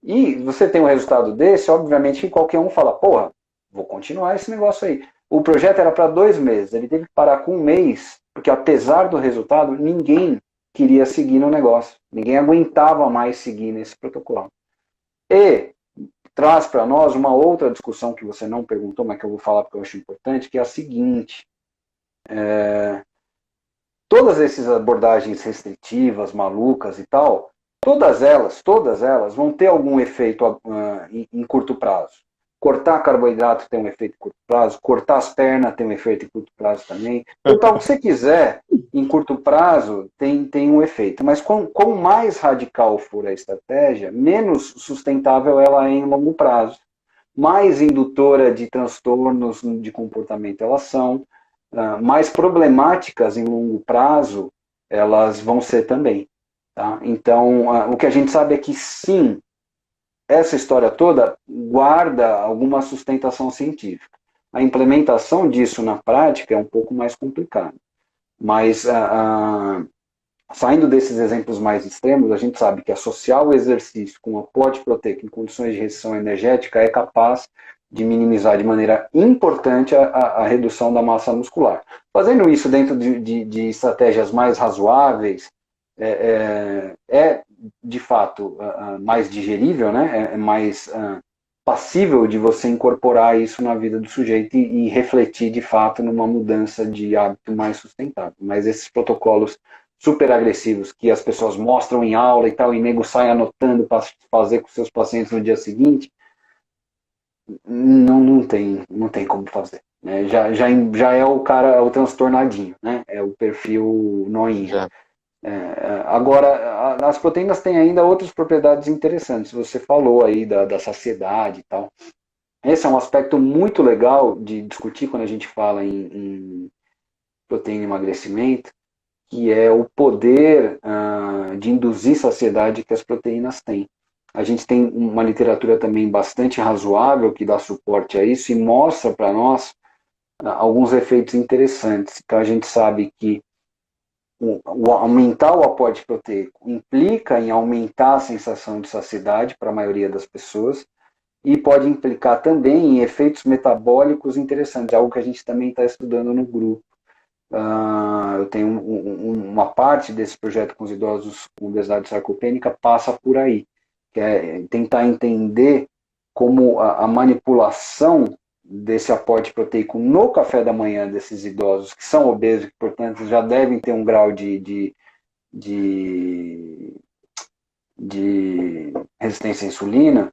E você tem um resultado desse, obviamente que qualquer um fala, porra, vou continuar esse negócio aí. O projeto era para 2 meses, ele teve que parar com 1 mês, porque apesar do resultado, ninguém queria seguir no negócio. Ninguém aguentava mais seguir nesse protocolo. E traz para nós uma outra discussão que você não perguntou, mas que eu vou falar porque eu acho importante, que é a seguinte. Todas essas abordagens restritivas, malucas e tal, todas elas vão ter algum efeito em curto prazo. Cortar carboidrato tem um efeito em curto prazo, cortar as pernas tem um efeito em curto prazo também. Cortar o que você quiser em curto prazo tem um efeito, mas quanto mais radical for a estratégia, menos sustentável ela é em longo prazo. Mais indutora de transtornos de comportamento elas são, mais problemáticas em longo prazo elas vão ser também. Tá? Então, o que a gente sabe é que sim, essa história toda guarda alguma sustentação científica. A implementação disso na prática é um pouco mais complicada. Mas, saindo desses exemplos mais extremos, a gente sabe que associar o exercício com aporte proteico em condições de restrição energética é capaz de minimizar de maneira importante a redução da massa muscular. Fazendo isso dentro de estratégias mais razoáveis, de fato mais digerível, né? É mais passível de você incorporar isso na vida do sujeito e refletir de fato numa mudança de hábito mais sustentável. Mas esses protocolos super agressivos que as pessoas mostram em aula e tal, e nego sai anotando para fazer com seus pacientes no dia seguinte, não tem como fazer. Né? Já é o cara, o transtornadinho, né? É o perfil noinha. Agora, as proteínas têm ainda outras propriedades interessantes. Você falou aí da saciedade e tal. Esse é um aspecto muito legal de discutir quando a gente fala em proteína e emagrecimento, que é o poder de induzir saciedade que as proteínas têm. A gente tem uma literatura também bastante razoável que dá suporte a isso e mostra para nós alguns efeitos interessantes. Então a gente sabe que aumentar o aporte proteico implica em aumentar a sensação de saciedade para a maioria das pessoas e pode implicar também em efeitos metabólicos interessantes, algo que a gente também está estudando no grupo. Eu tenho uma parte desse projeto com os idosos com obesidade sarcopênica passa por aí, que é tentar entender como a manipulação desse aporte proteico no café da manhã desses idosos que são obesos, que portanto já devem ter um grau de resistência à insulina,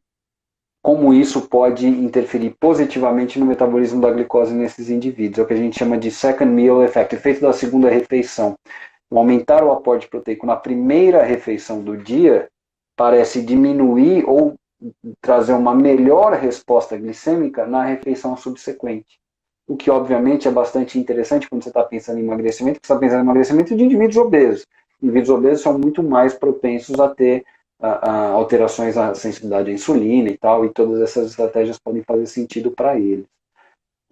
como isso pode interferir positivamente no metabolismo da glicose nesses indivíduos. É o que a gente chama de second meal effect, efeito da segunda refeição. Aumentar o aporte proteico na primeira refeição do dia parece diminuir ou trazer uma melhor resposta glicêmica na refeição subsequente. O que, obviamente, é bastante interessante quando você está pensando em emagrecimento, porque você está pensando em emagrecimento de indivíduos obesos. Indivíduos obesos são muito mais propensos a ter alterações na sensibilidade à insulina e tal, e todas essas estratégias podem fazer sentido para eles.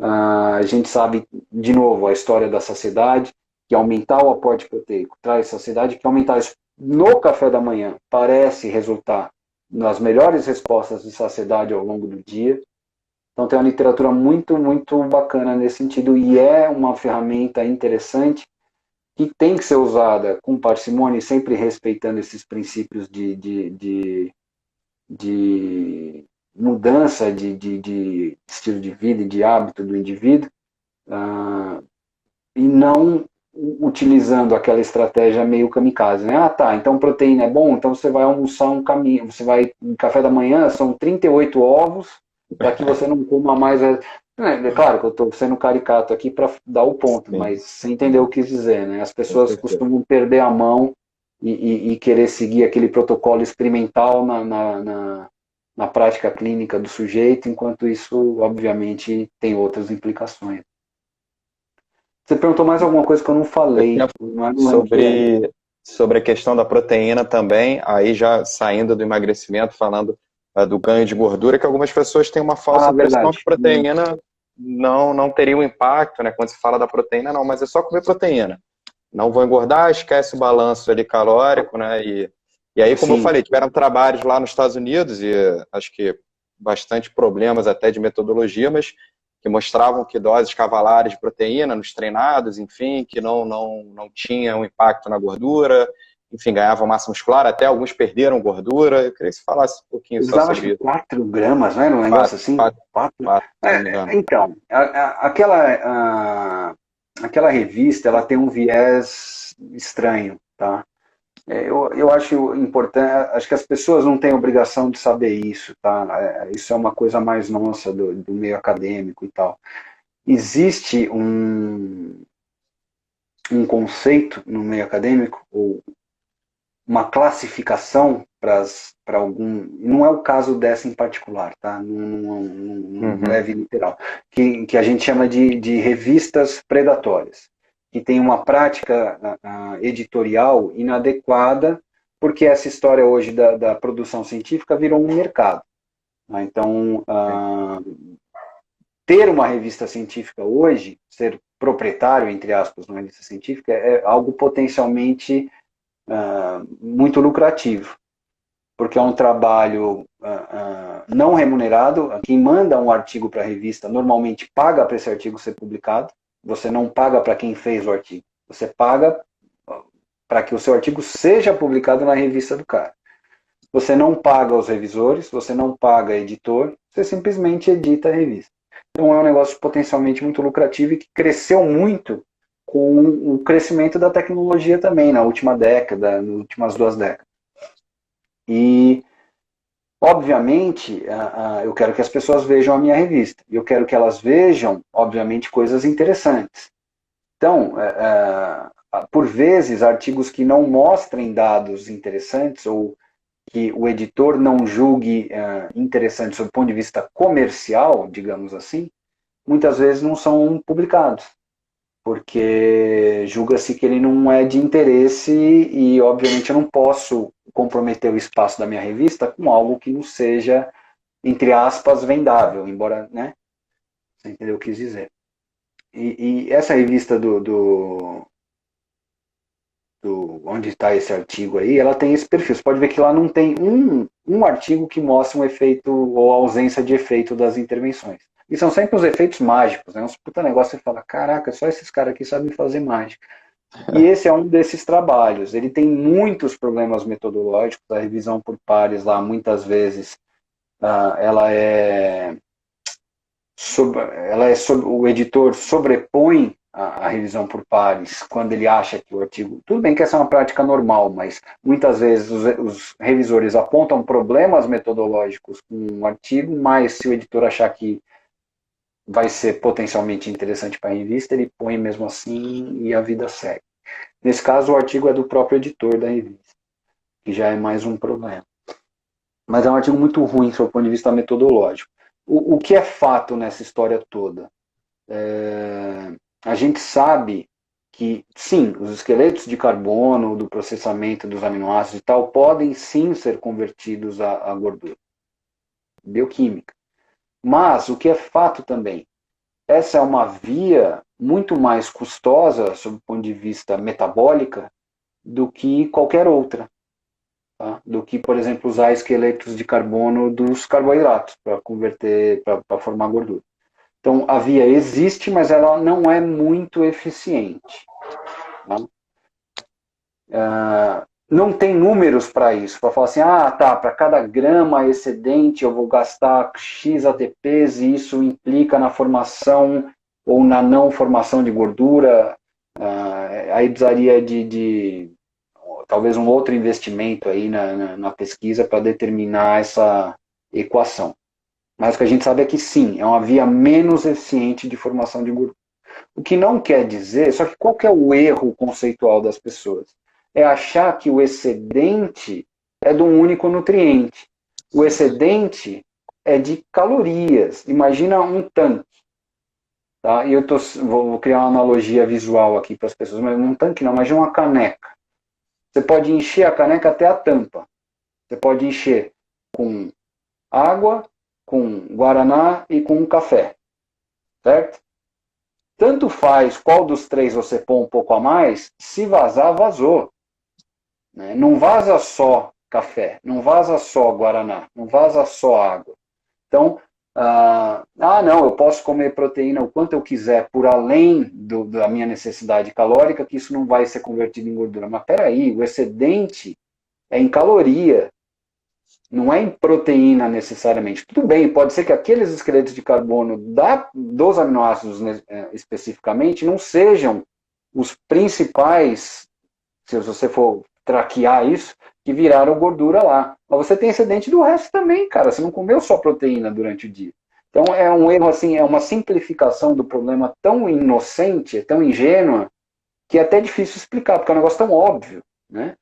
A gente sabe, de novo, a história da saciedade, que aumentar o aporte proteico traz saciedade, que aumentar isso no café da manhã parece resultar nas melhores respostas de saciedade ao longo do dia. Então tem uma literatura muito, muito bacana nesse sentido, e é uma ferramenta interessante que tem que ser usada com parcimônia e sempre respeitando esses princípios de mudança de estilo de vida e de hábito do indivíduo, e não utilizando aquela estratégia meio kamikaze, né? Tá, então proteína é bom, então você vai almoçar um caminho, você vai, no café da manhã, são 38 ovos, para que você não coma mais. É claro que eu estou sendo caricato aqui para dar o ponto, sim, mas você entendeu o que quis dizer, né? As pessoas costumam perder a mão e querer seguir aquele protocolo experimental na prática clínica do sujeito, enquanto isso, obviamente, tem outras implicações. Você perguntou mais alguma coisa que eu não falei. Sobre a questão da proteína também, aí já saindo do emagrecimento, falando do ganho de gordura, que algumas pessoas têm uma falsa impressão que proteína não teria um impacto, né? Quando se fala da proteína, não, mas é só comer proteína. Não vou engordar, esquece o balanço ali calórico, né? E aí, como eu falei, tiveram trabalhos lá nos Estados Unidos, e acho que bastante problemas até de metodologia, mas que mostravam que doses cavalares de proteína nos treinados, enfim, que não tinha um impacto na gordura, enfim, ganhavam massa muscular, até alguns perderam gordura. Eu queria que você falasse um pouquinho só sobre isso. 4 gramas, não era um negócio assim? 4. Então, aquela revista, ela tem um viés estranho, tá? Eu acho importante, acho que as pessoas não têm obrigação de saber isso, tá? Isso é uma coisa mais nossa do meio acadêmico e tal. Existe um conceito no meio acadêmico, ou uma classificação para algum. Não é o caso dessa em particular, tá? Não leve literal. Que a gente chama de revistas predatórias, que tem uma prática editorial inadequada, porque essa história hoje da produção científica virou um mercado. Né? Então, ter uma revista científica hoje, ser proprietário, entre aspas, de uma revista científica, é algo potencialmente muito lucrativo, porque é um trabalho não remunerado. Quem manda um artigo para a revista normalmente paga para esse artigo ser publicado. Você não paga para quem fez o artigo, você paga para que o seu artigo seja publicado na revista do cara. Você não paga os revisores, você não paga editor, você simplesmente edita a revista. Então é um negócio potencialmente muito lucrativo e que cresceu muito com o crescimento da tecnologia também na última década, nas últimas 2 décadas. E, obviamente, eu quero que as pessoas vejam a minha revista. E eu quero que elas vejam, obviamente, coisas interessantes. Então, por vezes, artigos que não mostrem dados interessantes ou que o editor não julgue interessantes do ponto de vista comercial, digamos assim, muitas vezes não são publicados, porque julga-se que ele não é de interesse e, obviamente, eu não posso comprometer o espaço da minha revista com algo que não seja, entre aspas, vendável, embora, né? Você entendeu o que eu quis dizer. E essa revista onde está esse artigo aí, ela tem esse perfil. Você pode ver que lá não tem um artigo que mostra um efeito ou ausência de efeito das intervenções. E são sempre os efeitos mágicos, né? Uns puta negócio, você fala, caraca, só esses caras aqui sabem fazer mágica. E esse é um desses trabalhos. Ele tem muitos problemas metodológicos, a revisão por pares lá, muitas vezes, ela é o editor sobrepõe a revisão por pares quando ele acha que o artigo... Tudo bem que essa é uma prática normal, mas muitas vezes os revisores apontam problemas metodológicos com um artigo, mas se o editor achar que vai ser potencialmente interessante para a revista, ele põe mesmo assim e a vida segue. Nesse caso, o artigo é do próprio editor da revista, que já é mais um problema. Mas é um artigo muito ruim, do ponto de vista metodológico. O que é fato nessa história toda? A gente sabe que, sim, os esqueletos de carbono, do processamento dos aminoácidos e tal, podem sim ser convertidos a gordura bioquímica. Mas o que é fato também, essa é uma via muito mais custosa, sob o ponto de vista metabólica, do que qualquer outra. Tá? Do que, por exemplo, usar esqueletos de carbono dos carboidratos para converter, para formar gordura. Então, a via existe, mas ela não é muito eficiente. Tá? Não tem números para isso, para falar assim, para cada grama excedente eu vou gastar X ATPs e isso implica na formação ou na não formação de gordura. Aí precisaria de talvez um outro investimento aí na pesquisa para determinar essa equação. Mas o que a gente sabe é que sim, é uma via menos eficiente de formação de gordura. O que não quer dizer, só que qual que é o erro conceitual das pessoas? É achar que o excedente é de um único nutriente. O excedente é de calorias. Imagina um tanque. Tá? E eu vou criar uma analogia visual aqui para as pessoas, mas um tanque não, imagina uma caneca. Você pode encher a caneca até a tampa. Você pode encher com água, com guaraná e com café. Certo? Tanto faz qual dos três você põe um pouco a mais, se vazar, vazou. Né? Não vaza só café, não vaza só guaraná, não vaza só água. Então, não, eu posso comer proteína o quanto eu quiser por além da minha necessidade calórica, que isso não vai ser convertido em gordura. Mas peraí, o excedente é em caloria, não é em proteína necessariamente. Tudo bem, pode ser que aqueles esqueletos de carbono dos aminoácidos especificamente não sejam os principais, se você for traquear isso, que viraram gordura lá. Mas você tem excedente do resto também, cara. Você não comeu só proteína durante o dia. Então é um erro assim, é uma simplificação do problema tão inocente, tão ingênua, que é até difícil explicar, porque é um negócio tão óbvio, né?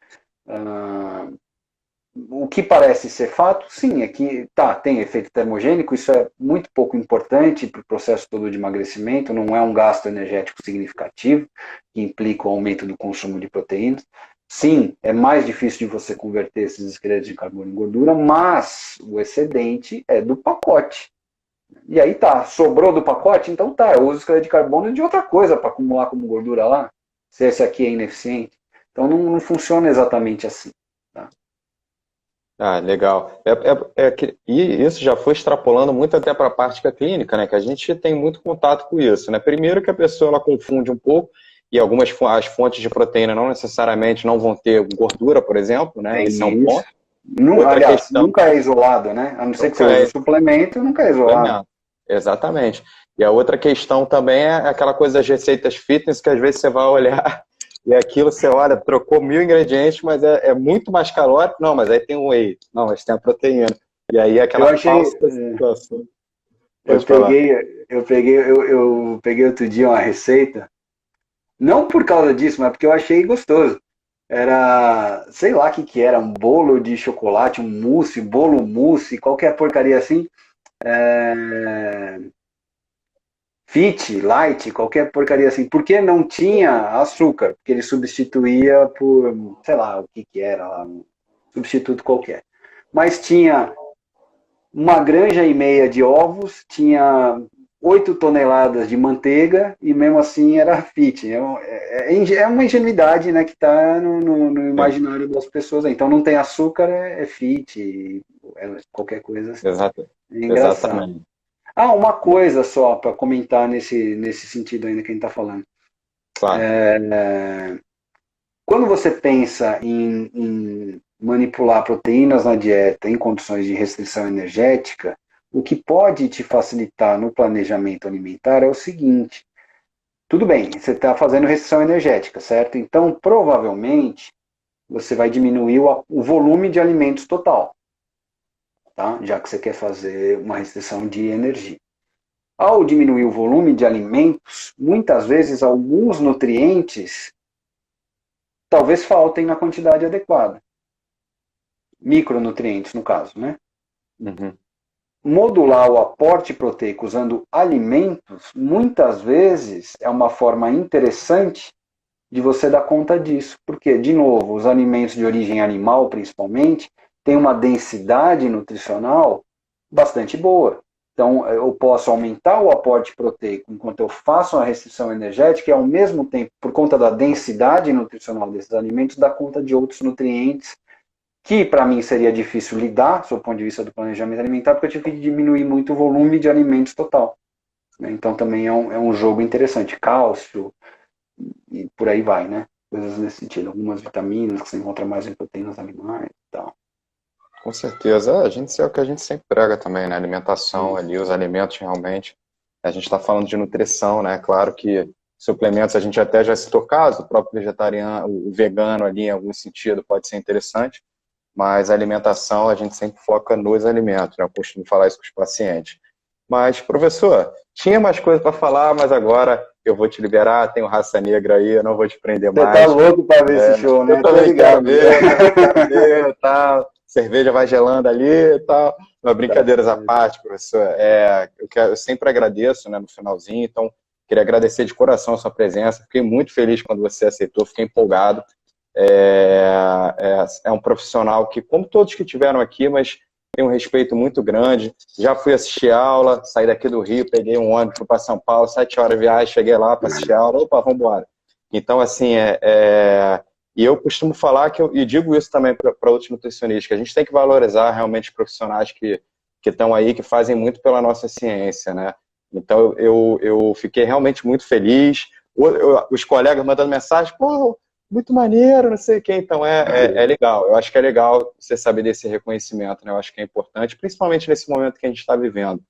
O que parece ser fato, sim, é que tem efeito termogênico, isso é muito pouco importante para o processo todo de emagrecimento, não é um gasto energético significativo, que implica o aumento do consumo de proteínas. Sim, é mais difícil de você converter esses esqueletos de carbono em gordura, mas o excedente é do pacote. E aí sobrou do pacote, então eu uso esqueleto de carbono de outra coisa para acumular como gordura lá, se esse aqui é ineficiente. Então não funciona exatamente assim. Tá? Ah, legal. E isso já foi extrapolando muito até para a parte clínica, né? Que a gente tem muito contato com isso, né? Primeiro que a pessoa ela confunde um pouco, e as fontes de proteína não necessariamente não vão ter gordura, por exemplo, né? Esse é um ponto. Aliás, questão, nunca é isolado, né? A não ser que você use suplemento, nunca é isolado. Exatamente. E a outra questão também é aquela coisa das receitas fitness, que às vezes você vai olhar e aquilo você olha, trocou 1000 ingredientes, mas é muito mais calórico. Não, mas aí tem o whey. Não, mas tem a proteína. E aí aquela falsa situação. Eu peguei outro dia uma receita, não por causa disso, mas porque eu achei gostoso. Era, sei lá o que era, um bolo de chocolate, um mousse, bolo mousse, qualquer porcaria assim. Fit, light, qualquer porcaria assim. Porque não tinha açúcar, porque ele substituía por, sei lá, o que era lá, um substituto qualquer. Mas tinha uma granja e meia de ovos, tinha 8 toneladas de manteiga e mesmo assim era fit. É uma ingenuidade, né, que está no imaginário das pessoas. Então não tem açúcar, é fit, qualquer coisa assim. Exatamente. Uma coisa só para comentar nesse sentido ainda que a gente está falando. Claro. Quando você pensa em manipular proteínas na dieta em condições de restrição energética, o que pode te facilitar no planejamento alimentar é o seguinte. Tudo bem, você está fazendo restrição energética, certo? Então, provavelmente, você vai diminuir o volume de alimentos total, tá? Já que você quer fazer uma restrição de energia. Ao diminuir o volume de alimentos, muitas vezes alguns nutrientes talvez faltem na quantidade adequada. Micronutrientes, no caso, né? Uhum. Modular o aporte proteico usando alimentos, muitas vezes, é uma forma interessante de você dar conta disso. Porque, de novo, os alimentos de origem animal, principalmente, têm uma densidade nutricional bastante boa. Então, eu posso aumentar o aporte proteico enquanto eu faço uma restrição energética e, ao mesmo tempo, por conta da densidade nutricional desses alimentos, dar conta de outros nutrientes que, para mim, seria difícil lidar, do ponto de vista do planejamento alimentar, porque eu tive que diminuir muito o volume de alimentos total. Então, também é um jogo interessante. Cálcio e por aí vai, né? Coisas nesse sentido. Algumas vitaminas que você encontra mais em proteínas animais e tal. Com certeza. A gente é o que a gente sempre prega também, né? Alimentação ali, os alimentos realmente. A gente está falando de nutrição, né? Claro que suplementos a gente até já citou caso, o próprio vegetariano, o vegano ali em algum sentido pode ser interessante, mas a alimentação a gente sempre foca nos alimentos, né? Eu costumo falar isso com os pacientes. Mas, professor, tinha mais coisa para falar, mas agora eu vou te liberar, tem o Raça Negra aí, eu não vou te prender mais. Você tá louco para ver esse show, né? Eu também quero ver, tal. Cerveja vai gelando ali e tal. Mas brincadeiras à parte, professor. Eu sempre agradeço, né, no finalzinho, então queria agradecer de coração a sua presença. Fiquei muito feliz quando você aceitou, fiquei empolgado. É um profissional que, como todos que tiveram aqui, mas tem um respeito muito grande. Já fui assistir aula, saí daqui do Rio, peguei um ônibus, fui para São Paulo, 7 horas de viagem, cheguei lá para assistir aula, opa, vamos embora. Então, assim, e eu costumo falar, e digo isso também para outros nutricionistas, que a gente tem que valorizar realmente os profissionais que estão aí, que fazem muito pela nossa ciência, né? Então, eu fiquei realmente muito feliz. Os colegas mandando mensagem, pô, muito maneiro, não sei o quê. Então, é legal. Eu acho que é legal você saber desse reconhecimento, né? Eu acho que é importante, principalmente nesse momento que a gente está vivendo.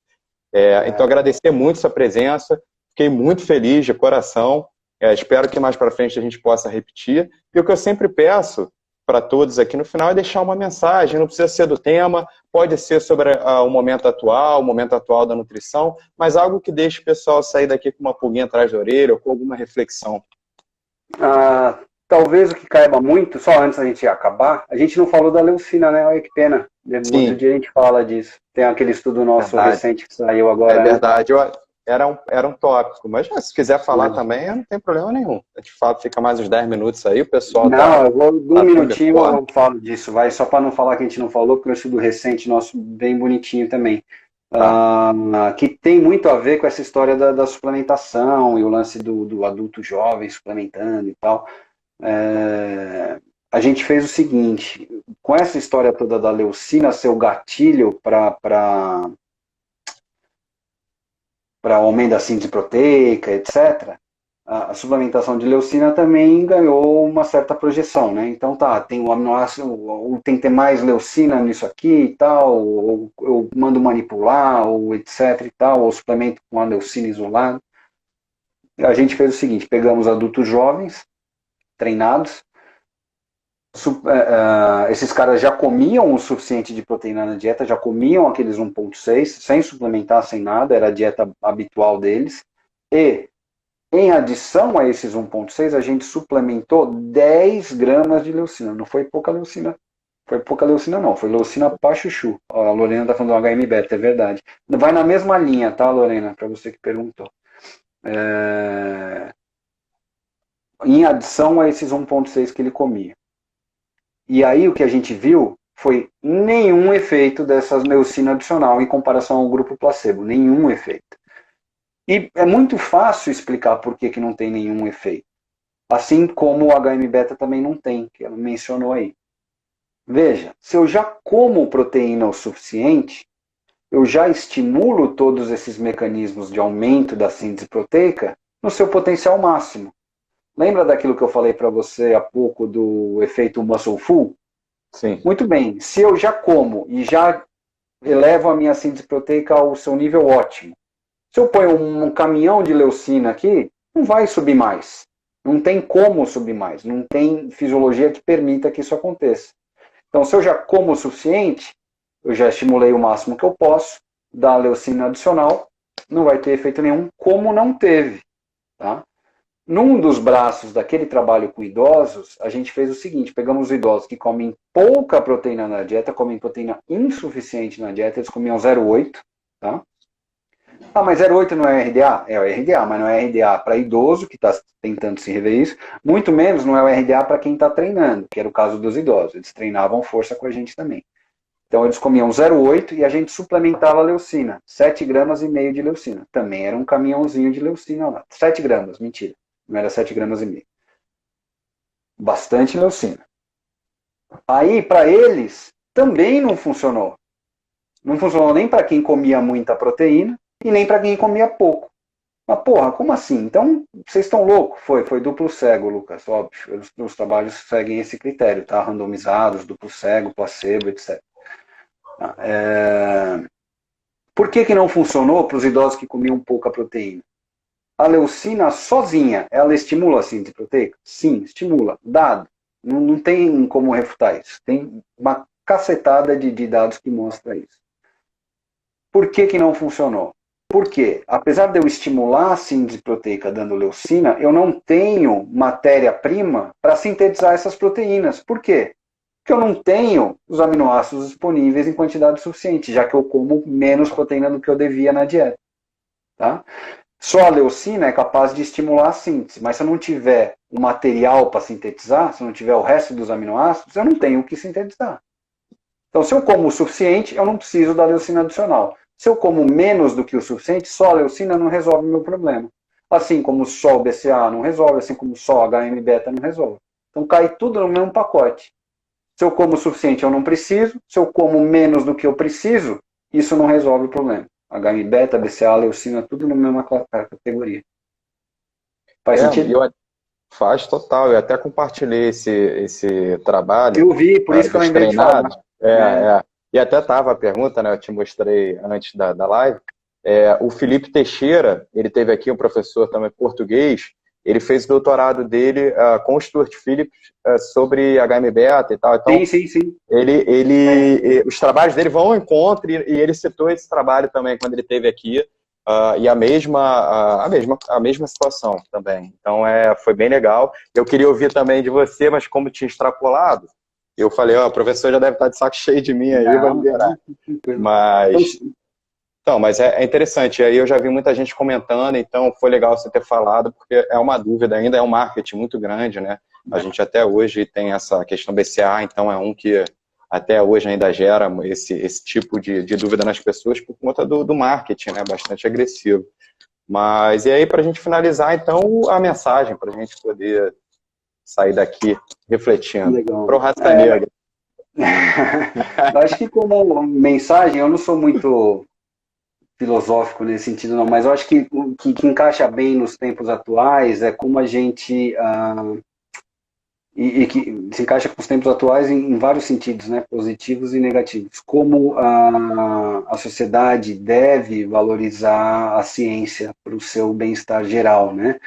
Então, agradecer muito sua presença. Fiquei muito feliz, de coração. Espero que mais para frente a gente possa repetir. E o que eu sempre peço para todos aqui no final é deixar uma mensagem, não precisa ser do tema, pode ser sobre o momento atual da nutrição, mas algo que deixe o pessoal sair daqui com uma pulguinha atrás da orelha ou com alguma reflexão. Talvez o que caiba muito, só antes da gente acabar, a gente não falou da leucina, né? Olha que pena. Outro dia a gente fala disso. Tem aquele estudo nosso recente que saiu agora. É verdade. Era um tópico, mas se quiser falar também, não tem problema nenhum. A gente fala, fica mais uns 10 minutos aí, o pessoal eu vou um minutinho eu falo disso, vai, só para não falar que a gente não falou, porque é um estudo recente nosso, bem bonitinho também. Que tem muito a ver com essa história da suplementação e o lance do adulto jovem suplementando e tal. A gente fez o seguinte, com essa história toda da leucina ser o gatilho para aumento da síntese proteica, etc., a suplementação de leucina também ganhou uma certa projeção, né? Então tem o aminoácido, tem que ter mais leucina nisso aqui e tal, ou eu mando manipular, ou etc e tal, ou suplemento com a leucina isolada. A gente fez o seguinte, pegamos adultos jovens, treinados, esses caras já comiam o suficiente de proteína na dieta, já comiam aqueles 1,6, sem suplementar, sem nada, era a dieta habitual deles, e em adição a esses 1,6, a gente suplementou 10 gramas de leucina, não foi pouca leucina, não, foi leucina pra chuchu. A Lorena está falando do HM-beta, é verdade. Vai na mesma linha, tá, Lorena, para você que perguntou. Em adição a esses 1,6 que ele comia. E aí o que a gente viu foi nenhum efeito dessas leucina adicional em comparação ao grupo placebo, nenhum efeito. E é muito fácil explicar por que não tem nenhum efeito. Assim como o HM-beta também não tem, que ela mencionou aí. Veja, se eu já como proteína o suficiente, eu já estimulo todos esses mecanismos de aumento da síntese proteica no seu potencial máximo. Lembra daquilo que eu falei para você há pouco do efeito muscle full? Sim. Muito bem, se eu já como e já elevo a minha síntese proteica ao seu nível ótimo, se eu ponho um caminhão de leucina aqui, não vai subir mais. Não tem como subir mais. Não tem fisiologia que permita que isso aconteça. Então, se eu já como o suficiente, eu já estimulei o máximo que eu posso da leucina adicional, não vai ter efeito nenhum, como não teve. Tá? Num dos braços daquele trabalho com idosos, a gente fez o seguinte, pegamos os idosos que comem pouca proteína na dieta, comem proteína insuficiente na dieta, eles comiam 0,8, tá? Mas 0,8 não é RDA? É o RDA, mas não é RDA para idoso, que está tentando se rever isso, muito menos não é o RDA para quem está treinando, que era o caso dos idosos, eles treinavam força com a gente também. Então eles comiam 0,8 e a gente suplementava a leucina, 7,5 gramas de leucina, também era um caminhãozinho de leucina lá, 7 gramas, mentira. Não era 7,5 gramas. Bastante leucina. Aí, para eles, também não funcionou. Não funcionou nem para quem comia muita proteína e nem para quem comia pouco. Mas, porra, como assim? Então, vocês estão loucos? Foi duplo cego, Lucas, óbvio. Os trabalhos seguem esse critério, tá? Randomizados, duplo cego, placebo, etc. Por que não funcionou para os idosos que comiam pouca proteína? A leucina sozinha, ela estimula a síntese proteica? Sim, estimula. Dado. Não tem como refutar isso. Tem uma cacetada de dados que mostra isso. Por que não funcionou? Porque, apesar de eu estimular a síntese proteica dando leucina, eu não tenho matéria-prima para sintetizar essas proteínas. Por quê? Porque eu não tenho os aminoácidos disponíveis em quantidade suficiente, já que eu como menos proteína do que eu devia na dieta. Tá? Só a leucina é capaz de estimular a síntese, mas se eu não tiver o material para sintetizar, se eu não tiver o resto dos aminoácidos, eu não tenho o que sintetizar. Então, se eu como o suficiente, eu não preciso da leucina adicional. Se eu como menos do que o suficiente, só a leucina não resolve o meu problema. Assim como só o BCA não resolve, assim como só o HM-beta não resolve. Então, cai tudo no mesmo pacote. Se eu como o suficiente, eu não preciso. Se eu como menos do que eu preciso, isso não resolve o problema. HM-beta, BCA, leucina, tudo na mesma categoria. Faz sentido? Faz total. Eu até compartilhei esse trabalho. Eu vi, por isso que eu lembrei de falar. E até estava a pergunta, né? Eu te mostrei antes da live. O Felipe Teixeira, ele teve aqui um professor também português, ele fez o doutorado dele com o Stuart Phillips sobre HM-beta e tal. Então, sim. os trabalhos dele vão ao encontro, e ele citou esse trabalho também quando ele esteve aqui, e a mesma situação também. Então, foi bem legal. Eu queria ouvir também de você, mas como tinha extrapolado, eu falei, ó, o professor já deve estar de saco cheio de mim aí, vai liberar. Mas... Então, mas é interessante, aí eu já vi muita gente comentando, então foi legal você ter falado, porque é uma dúvida ainda, é um marketing muito grande, né? A gente até hoje tem essa questão BCA, então é um que até hoje ainda gera esse tipo de dúvida nas pessoas por conta do marketing, né? Bastante agressivo. Mas, e aí, para a gente finalizar, então, a mensagem, para a gente poder sair daqui refletindo. Pro Raça Negra. Eu acho que como mensagem, eu não sou muito filosófico nesse sentido, não, mas eu acho que o que encaixa bem nos tempos atuais é como a gente e que se encaixa com os tempos atuais em vários sentidos, né, positivos e negativos, como a sociedade deve valorizar a ciência para o seu bem-estar geral, né?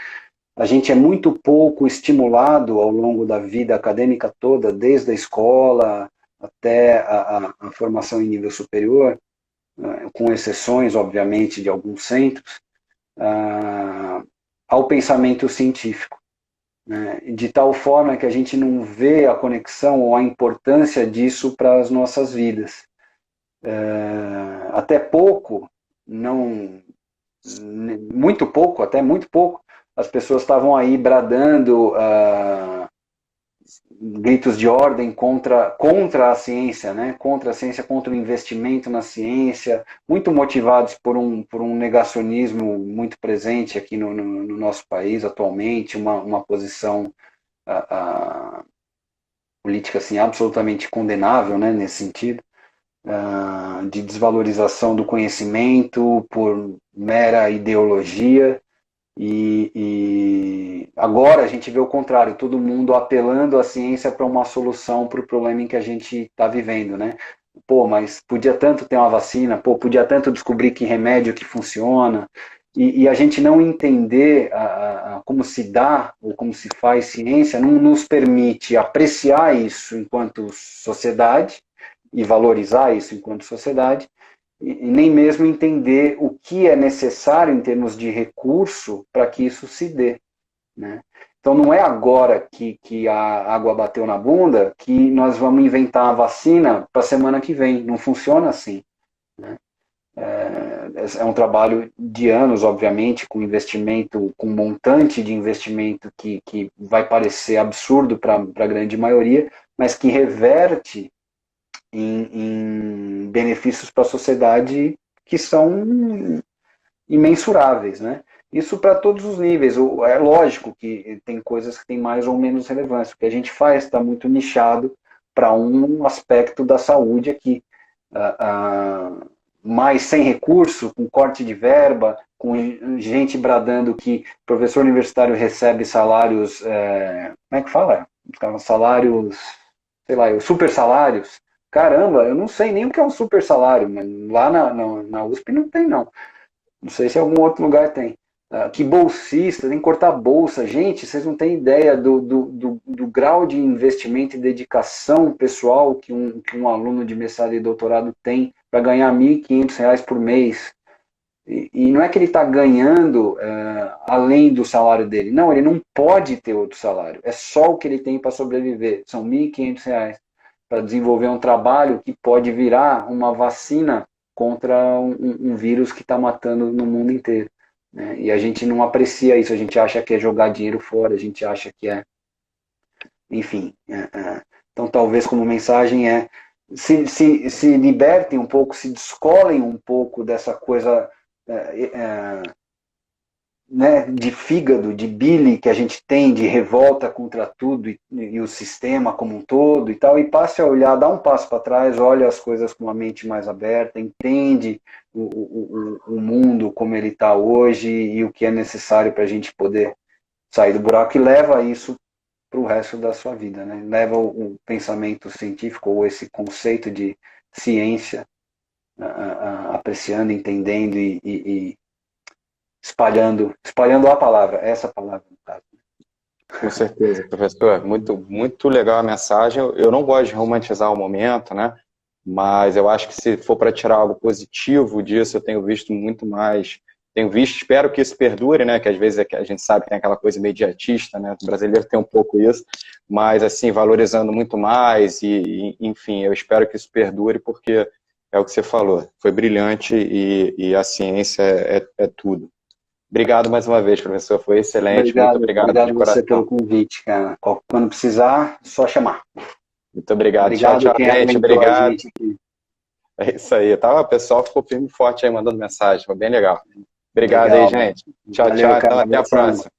A gente é muito pouco estimulado ao longo da vida acadêmica toda, desde a escola até a formação em nível superior, com exceções, obviamente, de alguns centros, ao pensamento científico, né? De tal forma que a gente não vê a conexão ou a importância disso para as nossas vidas. Até pouco, não, muito pouco, até muito pouco, as pessoas estavam aí bradando gritos de ordem contra a ciência, né? Contra a ciência, contra o investimento na ciência, muito motivados por um negacionismo muito presente aqui no nosso país atualmente, uma posição política assim, absolutamente condenável, né, nesse sentido, de desvalorização do conhecimento por mera ideologia. E agora a gente vê o contrário, todo mundo apelando à ciência para uma solução para o problema em que a gente está vivendo, né? Pô, mas podia tanto ter uma vacina, pô, podia tanto descobrir que remédio que funciona, e a gente não entender como se dá ou como se faz ciência não nos permite apreciar isso enquanto sociedade e valorizar isso enquanto sociedade, e nem mesmo entender o que é necessário em termos de recurso para que isso se dê, né? Então não é agora que a água bateu na bunda que nós vamos inventar a vacina para a semana que vem. Não funciona assim, né? É um trabalho de anos, obviamente, com investimento, com montante de investimento que vai parecer absurdo para a grande maioria, mas que reverte em benefícios para a sociedade que são imensuráveis, né? Isso para todos os níveis. É lógico que tem coisas que têm mais ou menos relevância. O que a gente faz está muito nichado para um aspecto da saúde aqui. Mas sem recurso, com corte de verba, com gente bradando que professor universitário recebe salários, como é que fala? Salários, sei lá, super salários. Caramba, eu não sei nem o que é um super salário, mas lá na USP não tem, não. Não sei se em algum outro lugar tem. Que bolsista, tem que cortar bolsa. Gente, vocês não têm ideia do grau de investimento e dedicação pessoal que um aluno de mestrado e doutorado tem para ganhar R$ 1.500 por mês. E não é que ele está ganhando além do salário dele. Não, ele não pode ter outro salário. É só o que ele tem para sobreviver. São R$ 1.500 para desenvolver um trabalho que pode virar uma vacina contra um vírus que está matando no mundo inteiro, né? E a gente não aprecia isso, a gente acha que é jogar dinheiro fora, a gente acha que é... Enfim, então talvez como mensagem se libertem um pouco, se descolem um pouco dessa coisa... né, de fígado, de bile que a gente tem, de revolta contra tudo e o sistema como um todo e tal, e passe a olhar, dá um passo para trás, olha as coisas com uma mente mais aberta, entende o mundo como ele está hoje e o que é necessário para a gente poder sair do buraco, e leva isso para o resto da sua vida, né? Leva o pensamento científico ou esse conceito de ciência apreciando, entendendo e espalhando a palavra, essa palavra, no caso. Com certeza, professor. Muito, muito legal a mensagem. Eu não gosto de romantizar o momento, né? Mas eu acho que se for para tirar algo positivo disso, eu tenho visto muito mais. Tenho visto, espero que isso perdure, né? Que às vezes a gente sabe que tem aquela coisa imediatista, né? O brasileiro tem um pouco isso, mas assim, valorizando muito mais enfim, eu espero que isso perdure, porque é o que você falou, foi brilhante e a ciência é tudo. Obrigado mais uma vez, professor, foi excelente, muito obrigado de Obrigado você pelo coração. convite, cara. Quando precisar, só chamar. Muito obrigado. Tchau, Obrigado tchau, quem gente. aguentou a Obrigado. gente aqui. É isso aí. O pessoal ficou firme e forte aí mandando mensagem. Foi bem legal. Obrigado aí, Legal, mano. gente. Tchau, Valeu, tchau. Então, cara. até a Abração. próxima.